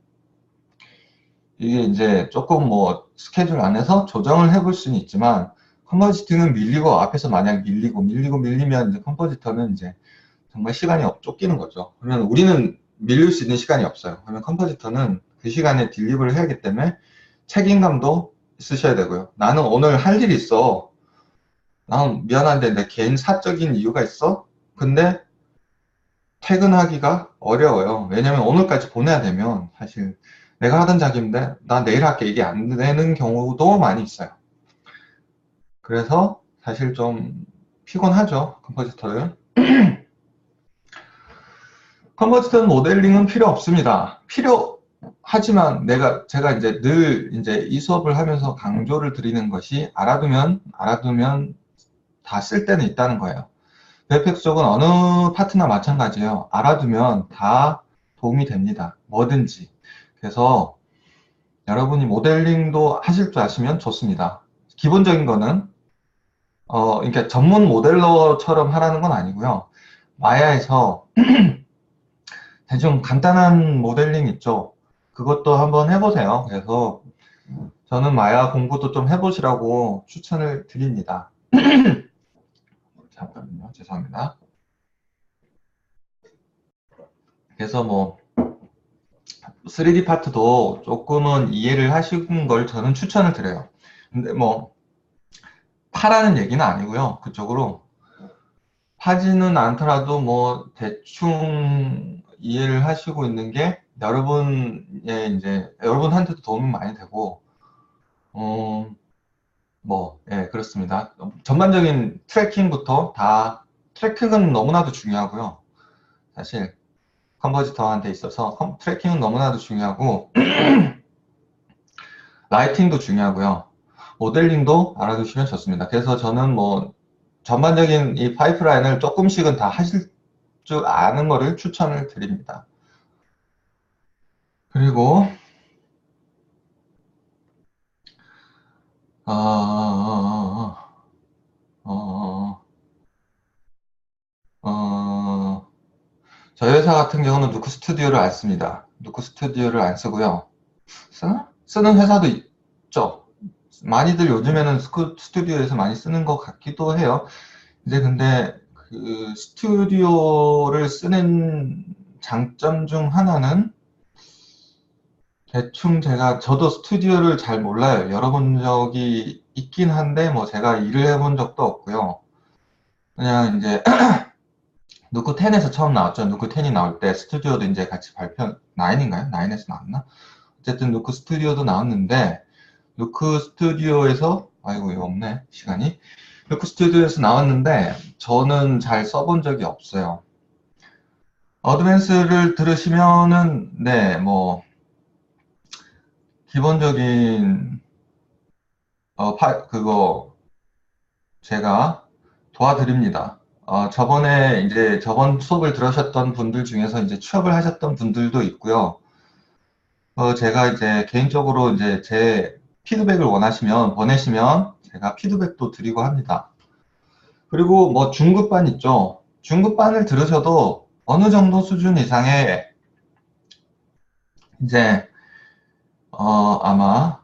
S1: 이게 이제 조금 뭐 스케줄 안에서 조정을 해볼 수는 있지만, 컴포지팅은 밀리고 앞에서 만약 밀리면 이제 컴포지터는 이제 정말 시간이 쫓기는 거죠. 그러면 우리는 밀릴 수 있는 시간이 없어요. 그러면 컴포지터는 그 시간에 딜리버를 해야 하기 때문에 책임감도 있으셔야 되고요. 나는 오늘 할 일이 있어. 난 미안한데 내 개인 사적인 이유가 있어? 근데 퇴근하기가 어려워요. 왜냐면 오늘까지 보내야 되면 사실 내가 하던 작업인데 나 내일 할게 이게 안 되는 경우도 많이 있어요. 그래서 사실 좀 피곤하죠, 컴포지터는. 컴포지터 모델링은 필요 없습니다. 하지만 제가 이제 늘 이제 이 수업을 하면서 강조를 드리는 것이 알아두면 다 쓸 때는 있다는 거예요. VFX 쪽은 어느 파트나 마찬가지예요. 알아두면 다 도움이 됩니다. 뭐든지. 그래서 여러분이 모델링도 하실 줄 아시면 좋습니다. 기본적인 거는 그러니까 전문 모델러처럼 하라는 건 아니고요. 마야에서 대충 간단한 모델링 있죠. 그것도 한번 해보세요. 그래서 저는 마야 공부도 좀 해보시라고 추천을 드립니다. 잠깐만요. 죄송합니다. 그래서 뭐 3D 파트도 조금은 이해를 하신 걸 저는 추천을 드려요. 근데 뭐 파라는 얘기는 아니고요. 그쪽으로 파지는 않더라도 뭐 대충 이해를 하시고 있는 게 여러분한테도 도움이 많이 되고 예, 그렇습니다. 전반적인 트래킹부터 트래킹은 너무나도 중요하고요. 사실 컨버지터한테 있어서 트래킹은 너무나도 중요하고 라이팅도 중요하고요. 모델링도 알아두시면 좋습니다. 그래서 저는 뭐 전반적인 이 파이프라인을 조금씩은 다 하실 줄 아는 거를 추천을 드립니다. 그리고 저희 회사 같은 경우는 누크 스튜디오를 안 씁니다. 누크 스튜디오를 안 쓰고요. 쓰는 회사도 있죠. 많이들 요즘에는 스튜디오에서 많이 쓰는 것 같기도 해요. 이제 근데 그 스튜디오를 쓰는 장점 중 하나는 대충 저도 스튜디오를 잘 몰라요. 열어본 적이 있긴 한데 뭐 제가 일을 해본 적도 없고요. 그냥 이제 누크 10에서 처음 나왔죠. 누크 10이 나올 때 스튜디오도 이제 같이 9인가요? 9에서 나왔나? 어쨌든 누크 스튜디오도 나왔는데 누크 스튜디오에서 아이고 이거 없네 시간이. 누크 스튜디오에서 나왔는데 저는 잘 써본 적이 없어요. 어드밴스를 들으시면은 네 뭐 기본적인 그거 제가 도와드립니다. 저번 수업을 들으셨던 분들 중에서 이제 취업을 하셨던 분들도 있고요. 제가 이제 개인적으로 이제 제 피드백을 보내시면 제가 피드백도 드리고 합니다. 그리고 뭐 중급반 있죠. 중급반을 들으셔도 어느 정도 수준 이상의 이제 아마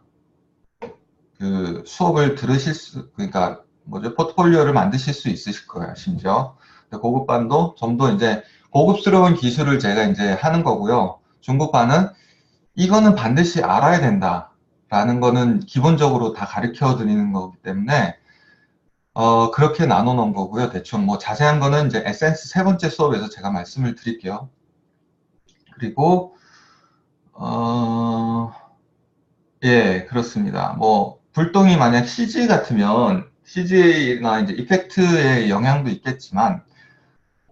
S1: 그 수업을 그러니까 뭐죠? 포트폴리오를 만드실 수 있으실 거예요, 심지어. 고급반도 좀 더 이제 고급스러운 기술을 제가 이제 하는 거고요. 중급반은 이거는 반드시 알아야 된다. 라는 거는 기본적으로 다 가르쳐 드리는 거기 때문에, 그렇게 나눠 놓은 거고요. 대충 뭐 자세한 거는 이제 에센스 세 번째 수업에서 제가 말씀을 드릴게요. 그리고, 예, 그렇습니다. 뭐, 불똥이 만약 CG 같으면 CG나 이제 이펙트의 영향도 있겠지만,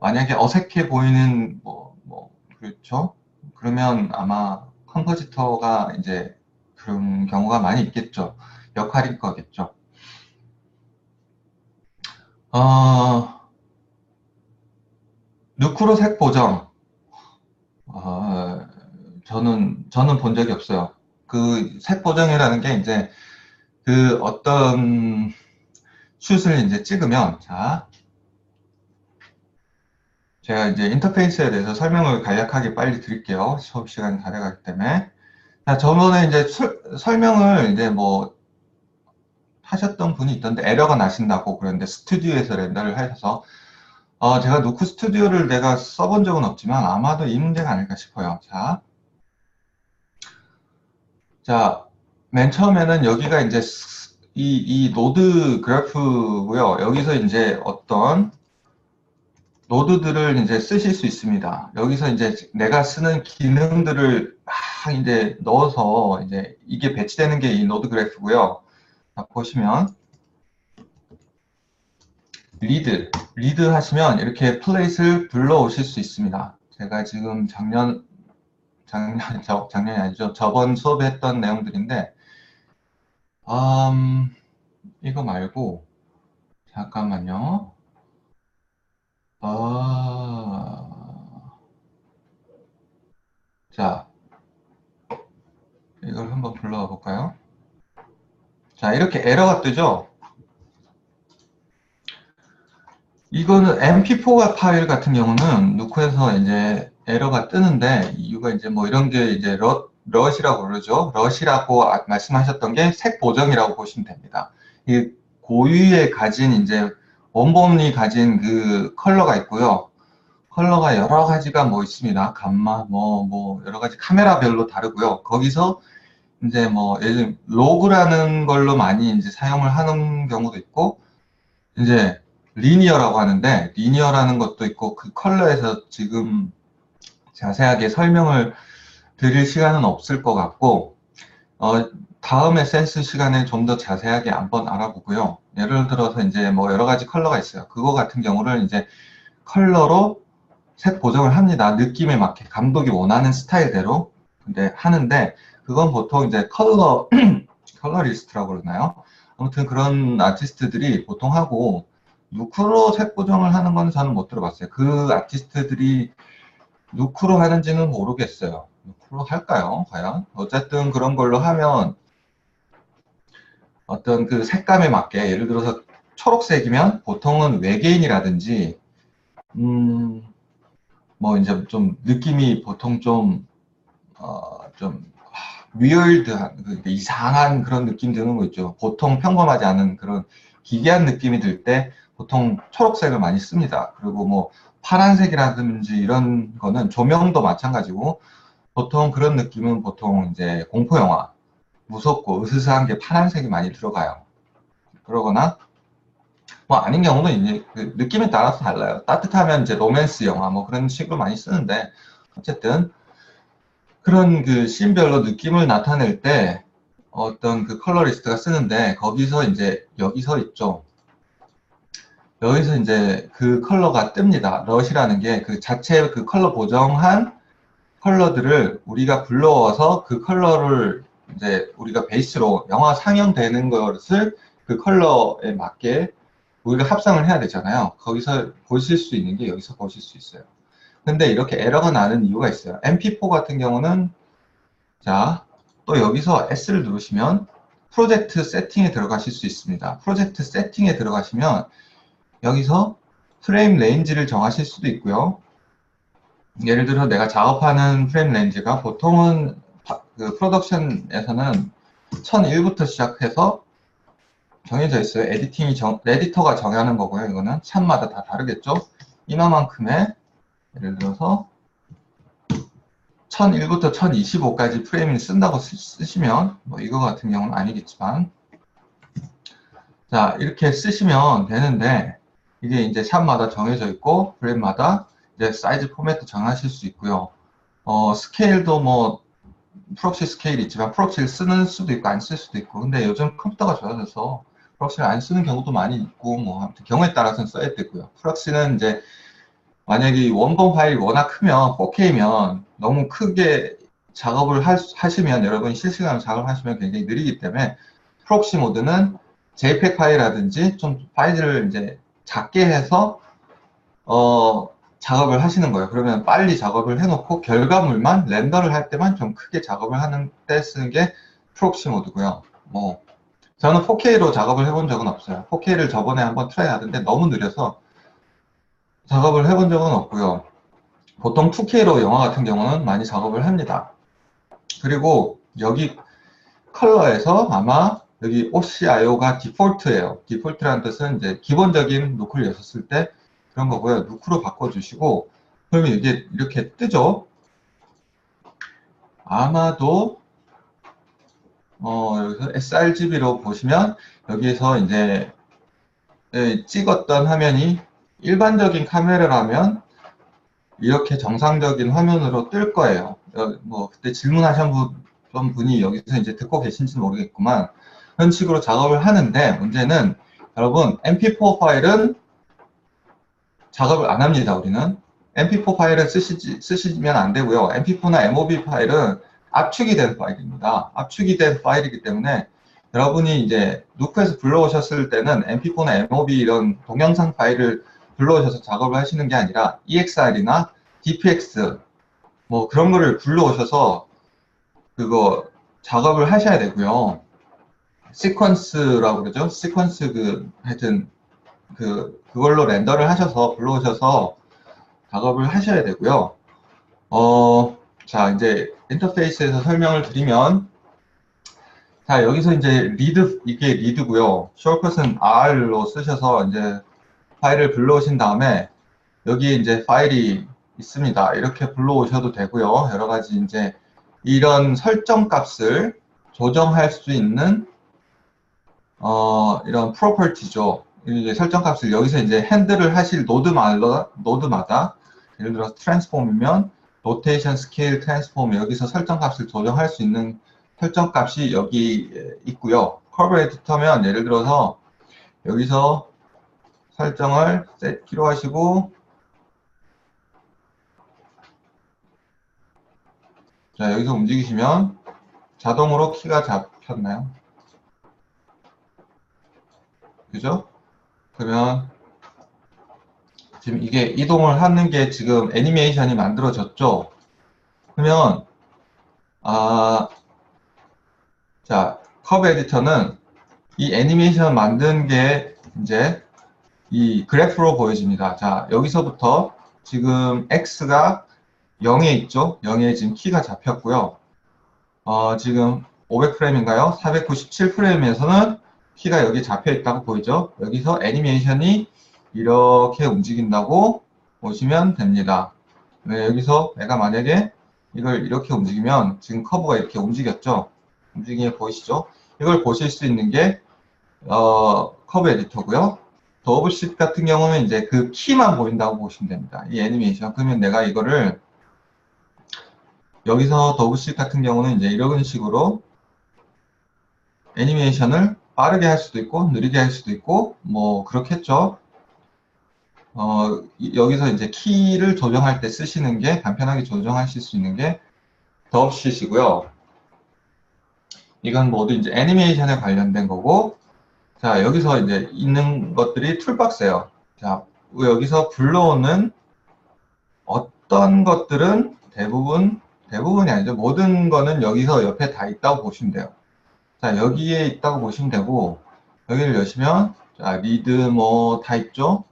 S1: 만약에 어색해 보이는, 그렇죠? 그러면 아마 컴포지터가 이제 그런 경우가 많이 있겠죠. 역할일 거겠죠. 누크로 색 보정. 저는 본 적이 없어요. 그 색 보정이라는 게 이제 그 어떤 슛을 이제 찍으면, 자, 제가 이제 인터페이스에 대해서 설명을 간략하게 빨리 드릴게요. 수업 시간이 다 돼가기 때문에. 자, 저번에 이제 설명을 이제 뭐 하셨던 분이 있던데 에러가 나신다고 그랬는데 스튜디오에서 렌더를 하셔서 제가 노크 스튜디오를 내가 써본 적은 없지만 아마도 이 문제가 아닐까 싶어요. 자, 맨 처음에는 여기가 이제 이 노드 그래프고요. 여기서 이제 어떤 노드들을 이제 쓰실 수 있습니다. 여기서 이제 내가 쓰는 기능들을 막 이제 넣어서 이제 이게 배치되는 게 이 노드 그래프고요. 자, 보시면 리드 하시면 이렇게 플레이트를 불러 오실 수 있습니다. 제가 지금 작년이 아니죠. 저번 수업에 했던 내용들인데, 이거 말고, 잠깐만요. 자, 이걸 한번 불러와 볼까요? 자, 이렇게 에러가 뜨죠? 이거는 MP4 파일 같은 경우는 놓고해서 이제 에러가 뜨는데, 이유가 이제 뭐 이런 게 이제 럿이라고 그러죠. 럿이라고 말씀하셨던 게 색 보정이라고 보시면 됩니다. 이 고유의 가진 이제 원본이 가진 그 컬러가 있고요. 컬러가 여러 가지가 뭐 있습니다. 감마, 뭐 여러 가지 카메라별로 다르고요. 거기서 이제 뭐 예를 로그라는 걸로 많이 이제 사용을 하는 경우도 있고, 이제 리니어라고 하는데, 리니어라는 것도 있고, 그 컬러에서 지금 자세하게 설명을 드릴 시간은 없을 것 같고, 다음 에센스 시간에 좀 더 자세하게 한번 알아보고요. 예를 들어서 이제 뭐 여러 가지 컬러가 있어요. 그거 같은 경우를 이제 컬러로 색 보정을 합니다. 느낌에 맞게 감독이 원하는 스타일대로. 근데 하는데, 그건 보통 이제 컬러리스트라고 그러나요? 아무튼 그런 아티스트들이 보통 하고, 누크로 색 보정을 하는 건 저는 못 들어봤어요. 그 아티스트들이 누크로 하는지는 모르겠어요. 누크로 할까요? 과연? 어쨌든 그런 걸로 하면 어떤 그 색감에 맞게, 예를 들어서 초록색이면 보통은 외계인이라든지, 뭐 이제 좀 느낌이 보통 좀 위얼드한, 이상한 그런 느낌 드는 거 있죠. 보통 평범하지 않은 그런 기괴한 느낌이 들 때 보통 초록색을 많이 씁니다. 그리고 뭐 파란색이라든지 이런 거는 조명도 마찬가지고, 보통 그런 느낌은 보통 이제 공포영화, 무섭고 으스스한 게 파란색이 많이 들어가요. 그러거나 뭐 아닌 경우는 이제 그 느낌에 따라서 달라요. 따뜻하면 이제 로맨스 영화 뭐 그런 식으로 많이 쓰는데, 어쨌든 그런 그 씬별로 느낌을 나타낼 때 어떤 그 컬러리스트가 쓰는데, 거기서 이제 여기서 있죠. 여기서 이제 그 컬러가 뜹니다. 럿이라는 게 그 자체 그 컬러 보정한 컬러들을 우리가 불러와서 그 컬러를 이제 우리가 베이스로 영화 상영되는 것을 그 컬러에 맞게 우리가 합성을 해야 되잖아요. 거기서 보실 수 있는 게 여기서 보실 수 있어요. 근데 이렇게 에러가 나는 이유가 있어요. MP4 같은 경우는, 자, 또 여기서 S를 누르시면 프로젝트 세팅에 들어가실 수 있습니다. 프로젝트 세팅에 들어가시면 여기서 프레임 레인지를 정하실 수도 있고요. 예를 들어 내가 작업하는 프레임 레인지가 보통은 그 프로덕션에서는 1001부터 시작해서 정해져 있어요. 에디터가 정하는 거고요. 이거는 참마다 다 다르겠죠. 이만큼의, 예를 들어서 1001부터 1025까지 프레임을 쓴다고 쓰시면, 뭐 이거 같은 경우는 아니겠지만, 자, 이렇게 쓰시면 되는데, 이게 이제 샵마다 정해져 있고, 프레임마다 이제 사이즈 포맷도 정하실 수 있고요. 스케일도 뭐, 프록시 스케일이 있지만, 프록시를 쓰는 수도 있고, 안 쓸 수도 있고, 근데 요즘 컴퓨터가 좋아져서, 프록시를 안 쓰는 경우도 많이 있고, 뭐, 아무튼 경우에 따라서는 써야 되고요. 프록시는 이제, 만약에 원본 파일이 워낙 크면, 4K면, 너무 크게 작업을 하시면, 여러분이 실시간으로 작업을 하시면 굉장히 느리기 때문에, 프록시 모드는 JPEG 파일이라든지 좀 파일을 이제 작게 해서 작업을 하시는 거예요. 그러면 빨리 작업을 해놓고 결과물만 렌더를 할 때만 좀 크게 작업을 하는 때 쓰는 게 프록시 모드고요. 뭐 저는 4K로 작업을 해본 적은 없어요. 4K를 저번에 한번 트라이 하던데 너무 느려서 작업을 해본 적은 없고요. 보통 2K로 영화 같은 경우는 많이 작업을 합니다. 그리고 여기 컬러에서 아마 여기 OCIO가 디폴트예요. 디폴트라는 뜻은 이제 기본적인 누크를 여셨을 때 그런 거고요. 누크로 바꿔주시고, 그러면 이게 이렇게 뜨죠? 아마도 여기서 sRGB로 보시면 여기에서 이제 찍었던 화면이 일반적인 카메라라면 이렇게 정상적인 화면으로 뜰 거예요. 뭐 그때 질문하신 분이 여기서 이제 듣고 계신지는 모르겠구만. 그런 식으로 작업을 하는데, 문제는 여러분 MP4 파일은 작업을 안 합니다. 우리는 MP4 파일은 쓰시면 안 되고요. MP4나 MOV 파일은 압축이 된 파일입니다. 압축이 된 파일이기 때문에 여러분이 이제 누크에서 불러오셨을 때는 MP4나 MOV 이런 동영상 파일을 불러오셔서 작업을 하시는 게 아니라 EXR이나 DPX 뭐 그런 거를 불러오셔서 그거 작업을 하셔야 되고요. 시퀀스라고 그러죠. 시퀀스 하여튼 그걸로 렌더를 하셔서 불러오셔서 작업을 하셔야 되고요. 자, 이제 인터페이스에서 설명을 드리면, 자, 여기서 이제 이게 리드고요. 숏컷은 R로 쓰셔서 이제 파일을 불러오신 다음에, 여기에 이제 파일이 있습니다. 이렇게 불러오셔도 되고요. 여러 가지 이제 이런 설정 값을 조정할 수 있는, 이런 프로퍼티죠. 이제 설정 값을 여기서 이제 핸들을 하실 노드마다 예를 들어서 트랜스폼이면 로테이션, 스케일, 트랜스폼 여기서 설정 값을 조정할 수 있는 설정 값이 여기 있고요. 커브 에디터면 예를 들어서 여기서 설정을 셋 키로 하시고 자 여기서 움직이시면 자동으로 키가 잡혔나요? 그죠? 그러면 지금 이게 이동을 하는 게 지금 애니메이션이 만들어졌죠? 그러면 자 커브 에디터는 이 애니메이션 만든 게 이제 이 그래프로 보여집니다. 자 여기서부터 지금 X가 0에 있죠? 0에 지금 키가 잡혔고요. 지금 500프레임인가요? 497프레임에서는 키가 여기 잡혀 있다고 보이죠? 여기서 애니메이션이 이렇게 움직인다고 보시면 됩니다. 네, 여기서 내가 만약에 이걸 이렇게 움직이면 지금 커브가 이렇게 움직였죠? 움직이는 게 보이시죠? 이걸 보실 수 있는 게 커브 에디터고요. 더블식 같은 경우는 이제 그 키만 보인다고 보시면 됩니다. 이 애니메이션. 그러면 내가 이거를 여기서 더블식 같은 경우는 이제 이런 식으로 애니메이션을 빠르게 할 수도 있고 느리게 할 수도 있고 뭐 그렇겠죠. 여기서 이제 키를 조정할 때 쓰시는 게 간편하게 조정하실 수 있는 게 더블식이고요. 이건 모두 이제 애니메이션에 관련된 거고 자 여기서 이제 있는 것들이 툴박스예요. 자 여기서 불러오는 어떤 것들은 대부분이 아니죠. 모든 거는 여기서 옆에 다 있다고 보시면 돼요. 자, 여기에 있다고 보시면 되고, 여기를 여시면, 자, 리드 뭐 다 있죠?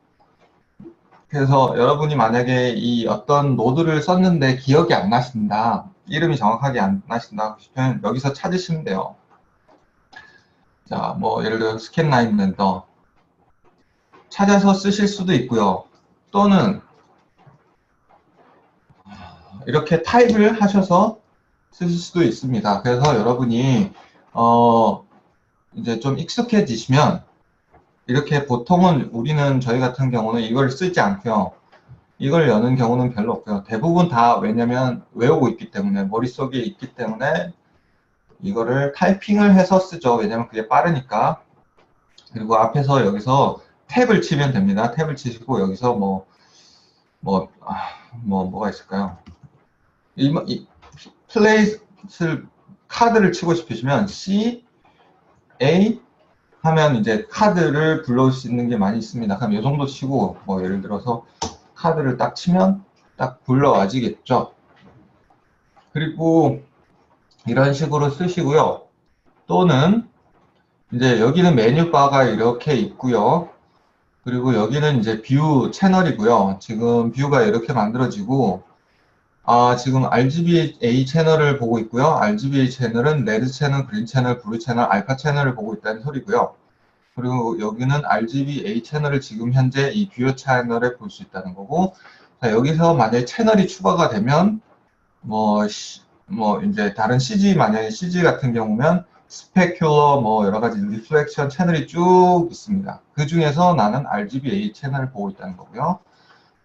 S1: 그래서 여러분이 만약에 이 어떤 노드를 썼는데 기억이 안 나신다, 이름이 정확하게 안 나신다 싶으면 여기서 찾으시면 돼요. 자, 뭐 예를 들어 스캔 라인 렌더 찾아서 쓰실 수도 있고요. 또는 이렇게 타입을 하셔서 쓰실 수도 있습니다. 그래서 여러분이 이제 좀 익숙해지시면 이렇게 보통은 우리는 저희 같은 경우는 이걸 쓰지 않고요. 이걸 여는 경우는 별로 없고요. 대부분 다 왜냐면 외우고 있기 때문에 머릿속에 있기 때문에 이거를 타이핑을 해서 쓰죠. 왜냐면 그게 빠르니까. 그리고 앞에서 여기서 탭을 치면 됩니다. 탭을 치시고 여기서 뭐가 있을까요? 플레이스를 카드를 치고 싶으시면 C, A 하면 이제 카드를 불러올 수 있는 게 많이 있습니다. 그럼 이 정도 치고 뭐 예를 들어서 카드를 딱 치면 딱 불러와지겠죠. 그리고 이런 식으로 쓰시고요. 또는 이제 여기는 메뉴바가 이렇게 있고요. 그리고 여기는 이제 뷰 채널이고요. 지금 뷰가 이렇게 만들어지고 지금 RGBA 채널을 보고 있고요. RGBA 채널은 레드 채널, 그린 채널, 블루 채널, 알파 채널을 보고 있다는 소리고요. 그리고 여기는 RGBA 채널을 지금 현재 이 뷰어 채널에 볼 수 있다는 거고, 자, 여기서 만약에 채널이 추가가 되면, 이제 다른 CG, 만약에 CG 같은 경우면, 스페큘러, 여러 가지 리플렉션 채널이 쭉 있습니다. 그 중에서 나는 RGBA 채널을 보고 있다는 거고요.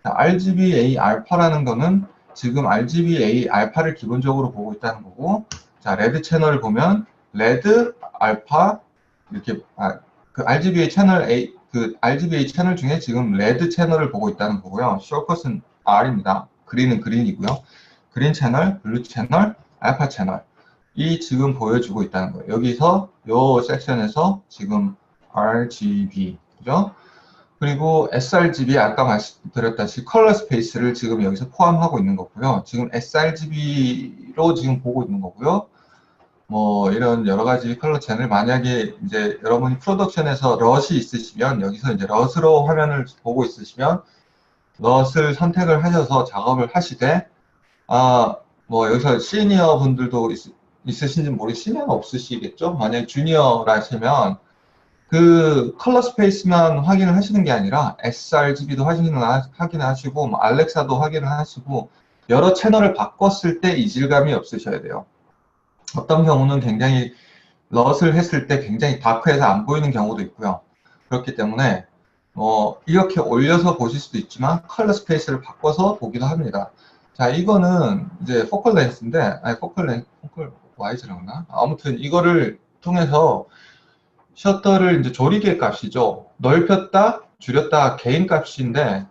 S1: 자, RGBA 알파라는 거는 지금 RGBA 알파를 기본적으로 보고 있다는 거고, 자, 레드 채널을 보면, 레드, 알파, 이렇게, 그 RGBA 채널 RGBA 채널 중에 지금 레드 채널을 보고 있다는 거고요. 숏컷은 R입니다. 그린은 그린이고요. 그린 채널, 블루 채널, 알파 채널. 이 지금 보여주고 있다는 거예요. 여기서 요 섹션에서 지금 RGB, 그죠? 그리고 sRGB 아까 말씀드렸다시피 컬러 스페이스를 지금 여기서 포함하고 있는 거고요. 지금 sRGB로 지금 보고 있는 거고요. 뭐 이런 여러 가지 컬러 채널 만약에 이제 여러분이 프로덕션에서 럿이 있으시면 여기서 이제 럿으로 화면을 보고 있으시면 럿을 선택을 하셔서 작업을 하시되 뭐 여기서 시니어 분들도 있으신지 모르겠 시니어는 없으시겠죠? 만약에 주니어라시면 그 컬러 스페이스만 확인을 하시는 게 아니라 sRGB도 확인하시고 뭐 알렉사도 확인을 하시고 여러 채널을 바꿨을 때 이질감이 없으셔야 돼요. 어떤 경우는 굉장히 럿을 했을 때 굉장히 다크해서 안 보이는 경우도 있고요. 그렇기 때문에 이렇게 올려서 보실 수도 있지만 컬러 스페이스를 바꿔서 보기도 합니다. 자, 이거는 이제 포컬 렌스인데, 아니 포컬 와이즈라나? 아무튼 이거를 통해서 셔터를 이제 조리개 값이죠. 넓혔다, 줄였다 개인 값인데,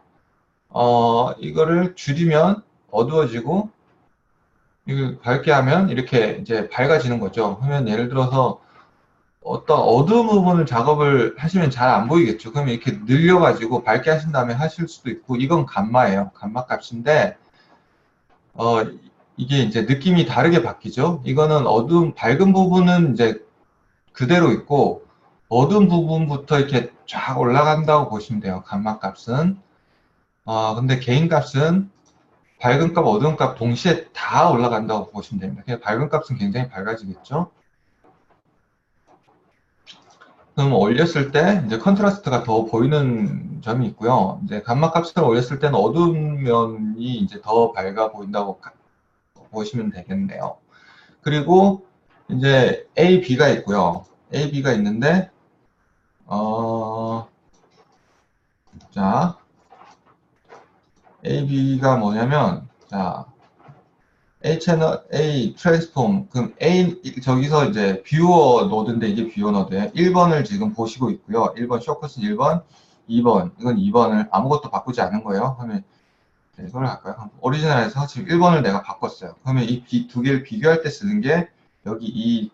S1: 이거를 줄이면 어두워지고, 이걸 밝게 하면 이렇게 이제 밝아지는 거죠. 그러면 예를 들어서 어떤 어두운 부분을 작업을 하시면 잘 안 보이겠죠. 그러면 이렇게 늘려가지고 밝게 하신 다음에 하실 수도 있고, 이건 감마예요. 감마 값인데, 이게 이제 느낌이 다르게 바뀌죠. 이거는 밝은 부분은 이제 그대로 있고, 어두운 부분부터 이렇게 쫙 올라간다고 보시면 돼요. 감마 값은. 근데 개인 값은 밝은 값, 어두운 값 동시에 다 올라간다고 보시면 됩니다. 그냥 밝은 값은 굉장히 밝아지겠죠. 그럼 올렸을 때 이제 컨트라스트가 더 보이는 점이 있고요. 이제 감마 값을 올렸을 때는 어두운 면이 이제 더 밝아 보인다고 보시면 되겠네요. 그리고 이제 A, B가 있고요. A, B가 있는데 자, A, B가 뭐냐면 자, A 채널, A 트랜스폼, 그럼 A, 저기서 이제 뷰어 노드인데 이게 뷰어 노드예요. 1번을 지금 보시고 있고요. 1번 쇼커스 1번, 2번, 이건 2번을 아무것도 바꾸지 않은 거예요. 그러면 이걸 할까요? 오리지널에서 지금 1번을 내가 바꿨어요. 그러면 이 두 개를 비교할 때 쓰는 게 여기 이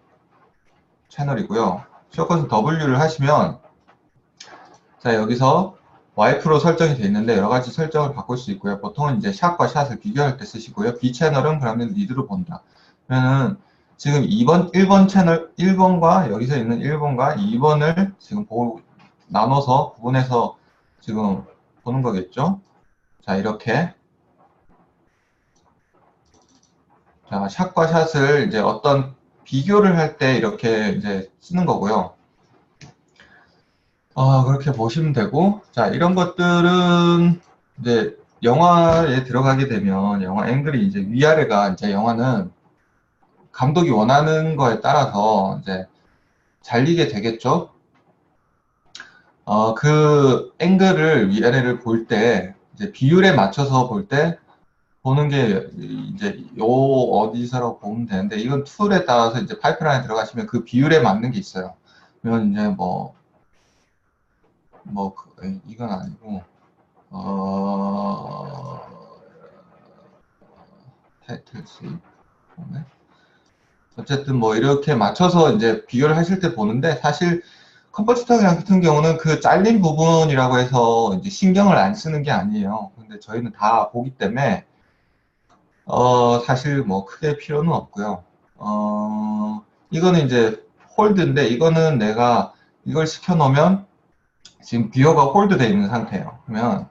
S1: 채널이고요. 쇼커스 W를 하시면 자, 여기서 와이프로 설정이 되어 있는데 여러 가지 설정을 바꿀 수 있고요. 보통은 이제 샷과 샷을 비교할 때 쓰시고요. B 채널은 그러면 리드로 본다. 그러면은 지금 1번 채널 1번과 여기서 있는 1번과 2번을 지금 나눠서 구분해서 지금 보는 거겠죠. 자, 이렇게. 자, 샷과 샷을 이제 어떤 비교를 할 때 이렇게 이제 쓰는 거고요. 그렇게 보시면 되고, 자, 이런 것들은 이제 영화에 들어가게 되면 영화 앵글이 이제 위아래가 이제 영화는 감독이 원하는 거에 따라서 이제 잘리게 되겠죠. 그 앵글을 위아래를 볼 때 이제 비율에 맞춰서 볼 때 보는 게 이제 요 어디서라고 보면 되는데 이건 툴에 따라서 이제 파이프라인에 들어가시면 그 비율에 맞는 게 있어요. 그러면 이제 이건 아니고, 타이틀 세이브. 어쨌든 뭐 이렇게 맞춰서 이제 비교를 하실 때 보는데 사실 컴포지터 같은 경우는 그 잘린 부분이라고 해서 이제 신경을 안 쓰는 게 아니에요. 근데 저희는 다 보기 때문에, 사실 뭐 크게 필요는 없고요. 이거는 이제 홀드인데 이거는 내가 이걸 시켜놓으면 지금 뷰어가 홀드되어 있는 상태예요. 그러면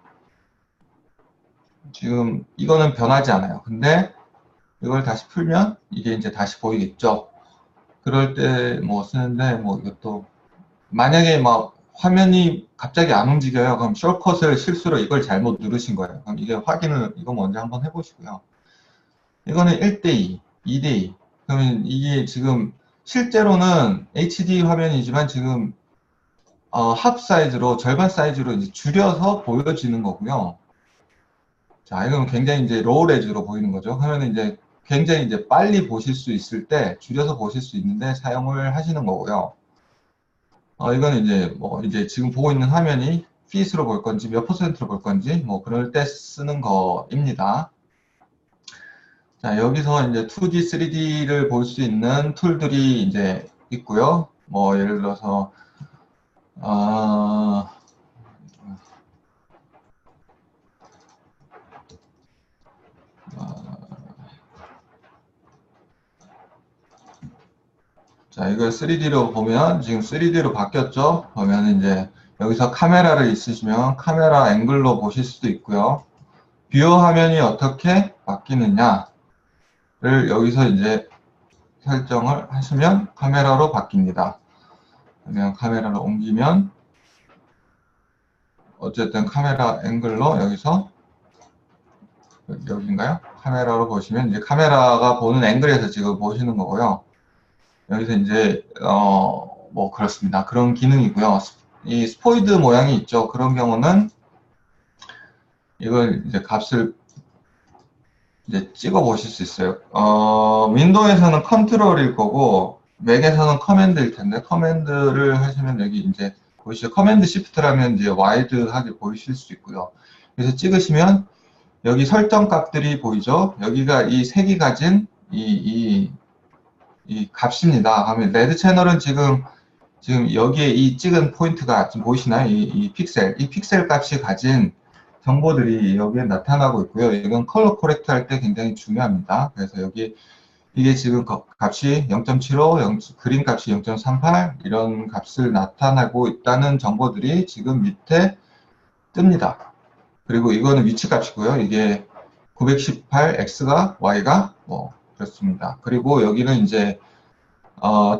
S1: 지금 이거는 변하지 않아요. 근데 이걸 다시 풀면 이게 이제 다시 보이겠죠. 그럴 때 뭐 쓰는데 뭐 이것도 만약에 막 화면이 갑자기 안 움직여요. 그럼 숏컷을 실수로 이걸 잘못 누르신 거예요. 그럼 이게 확인을 이거 먼저 한번 해보시고요. 이거는 1대2, 2대2. 그러면 이게 지금 실제로는 HD 화면이지만 지금 합 사이즈로 절반 사이즈로 이제 줄여서 보여지는 거고요. 자, 이건 굉장히 이제 로우레즈로 보이는 거죠. 그러면 이제 굉장히 이제 빨리 보실 수 있을 때 줄여서 보실 수 있는데 사용을 하시는 거고요. 이거는 이제 이제 지금 보고 있는 화면이 핏으로 볼 건지 몇 퍼센트로 볼 건지 뭐 그럴 때 쓰는 거입니다. 자, 여기서 이제 2D, 3D를 볼 수 있는 툴들이 이제 있고요. 뭐 예를 들어서 어, 자, 이걸 3D로 보면 지금 3D로 바뀌었죠? 보면 이제 여기서 카메라를 있으시면 카메라 앵글로 보실 수도 있고요. 뷰어 화면이 어떻게 바뀌느냐를 여기서 이제 설정을 하시면 카메라로 바뀝니다. 그러면 카메라를 옮기면 어쨌든 카메라 앵글로 여기서 여기인가요? 카메라로 보시면 이제 카메라가 보는 앵글에서 지금 보시는 거고요. 여기서 이제 뭐 그렇습니다. 그런 기능이고요. 이 스포이드 모양이 있죠. 그런 경우는 이걸 이제 값을 이제 찍어 보실 수 있어요. 윈도우에서는 컨트롤일 거고 맥에서는 커맨드일 텐데 커맨드를 하시면 여기 이제 보이시죠? 커맨드 시프트라면 이제 와이드하게 보이실 수 있고요. 그래서 찍으시면 여기 설정 값들이 보이죠? 여기가 이 색이 가진 이 값입니다. 하면 레드 채널은 지금 여기에 이 찍은 포인트가 지금 보이시나요? 이 픽셀 값이 가진 정보들이 여기에 나타나고 있고요. 이건 컬러 코렉트 할 때 굉장히 중요합니다. 그래서 여기 이게 지금 값이 0.75, 그린 값이 0.38 이런 값을 나타나고 있다는 정보들이 지금 밑에 뜹니다. 그리고 이거는 위치 값이고요. 이게 918, X가, Y가 뭐 그렇습니다. 그리고 여기는 이제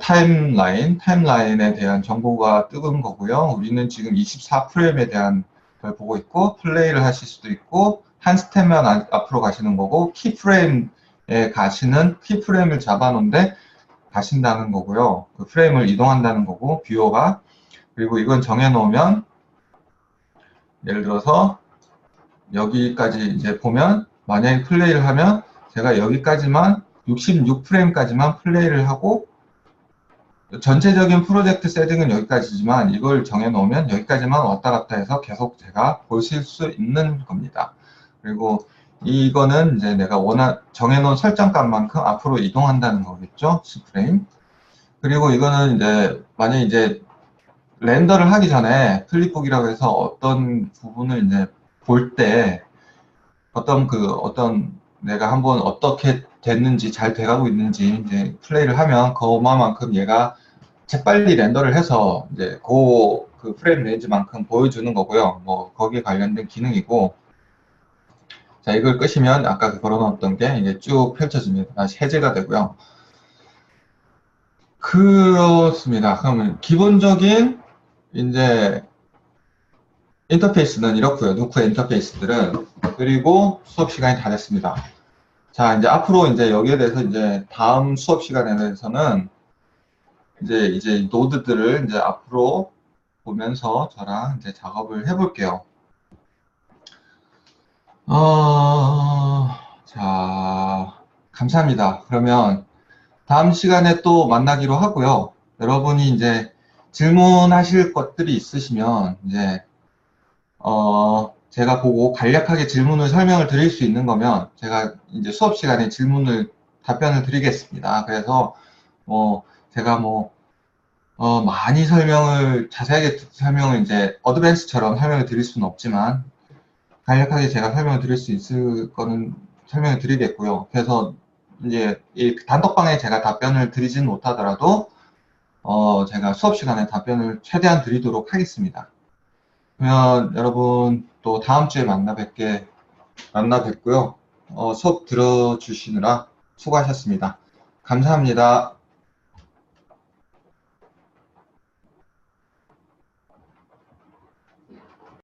S1: 타임라인에 대한 정보가 뜨는 거고요. 우리는 지금 24프레임에 대한 걸 보고 있고, 플레이를 하실 수도 있고, 한 스텝만 앞으로 가시는 거고, 키프레임에 가시는, 키프레임을 잡아놓은데 가신다는 거고요. 그 프레임을 이동한다는 거고, 뷰어가. 그리고 이건 정해놓으면, 예를 들어서, 여기까지 이제 보면, 만약에 플레이를 하면, 제가 여기까지만, 66프레임까지만 플레이를 하고, 전체적인 프로젝트 세팅은 여기까지지만 이걸 정해놓으면 여기까지만 왔다 갔다 해서 계속 제가 보실 수 있는 겁니다. 그리고 이거는 이제 내가 정해놓은 설정값만큼 앞으로 이동한다는 거겠죠? 10프레임. 그리고 이거는 이제 만약에 이제 렌더를 하기 전에 클립북이라고 해서 어떤 부분을 이제 볼 때 어떤 내가 한번 어떻게 됐는지 잘 돼가고 있는지 이제 플레이를 하면 그만큼 얘가 재빨리 렌더를 해서 이제 그 프레임 레인지만큼 보여주는 거고요. 뭐 거기에 관련된 기능이고, 자 이걸 끄시면 아까 걸어놓았던 게 이제 쭉 펼쳐집니다. 다시 해제가 되고요. 그렇습니다. 그러면 기본적인 이제 인터페이스는 이렇고요. 누크 인터페이스들은. 그리고 수업 시간이 다 됐습니다. 자, 이제 앞으로 이제 여기에 대해서 이제 다음 수업 시간에 대해서는 이제 노드들을 이제 앞으로 보면서 저랑 이제 작업을 해볼게요. 자, 감사합니다. 그러면 다음 시간에 또 만나기로 하고요. 여러분이 이제 질문하실 것들이 있으시면 이제 제가 보고 간략하게 설명을 드릴 수 있는 거면 제가 이제 수업 시간에 답변을 드리겠습니다. 그래서 제가 많이 자세하게 설명을 이제 어드밴스처럼 설명을 드릴 수는 없지만 간략하게 제가 설명을 드릴 수 있을 거는 설명을 드리겠고요. 그래서 이제 이 단톡방에 제가 답변을 드리진 못하더라도 제가 수업 시간에 답변을 최대한 드리도록 하겠습니다. 그러면 여러분 또 다음 주에 만나 뵙고요. 수업 들어주시느라 수고하셨습니다. 감사합니다.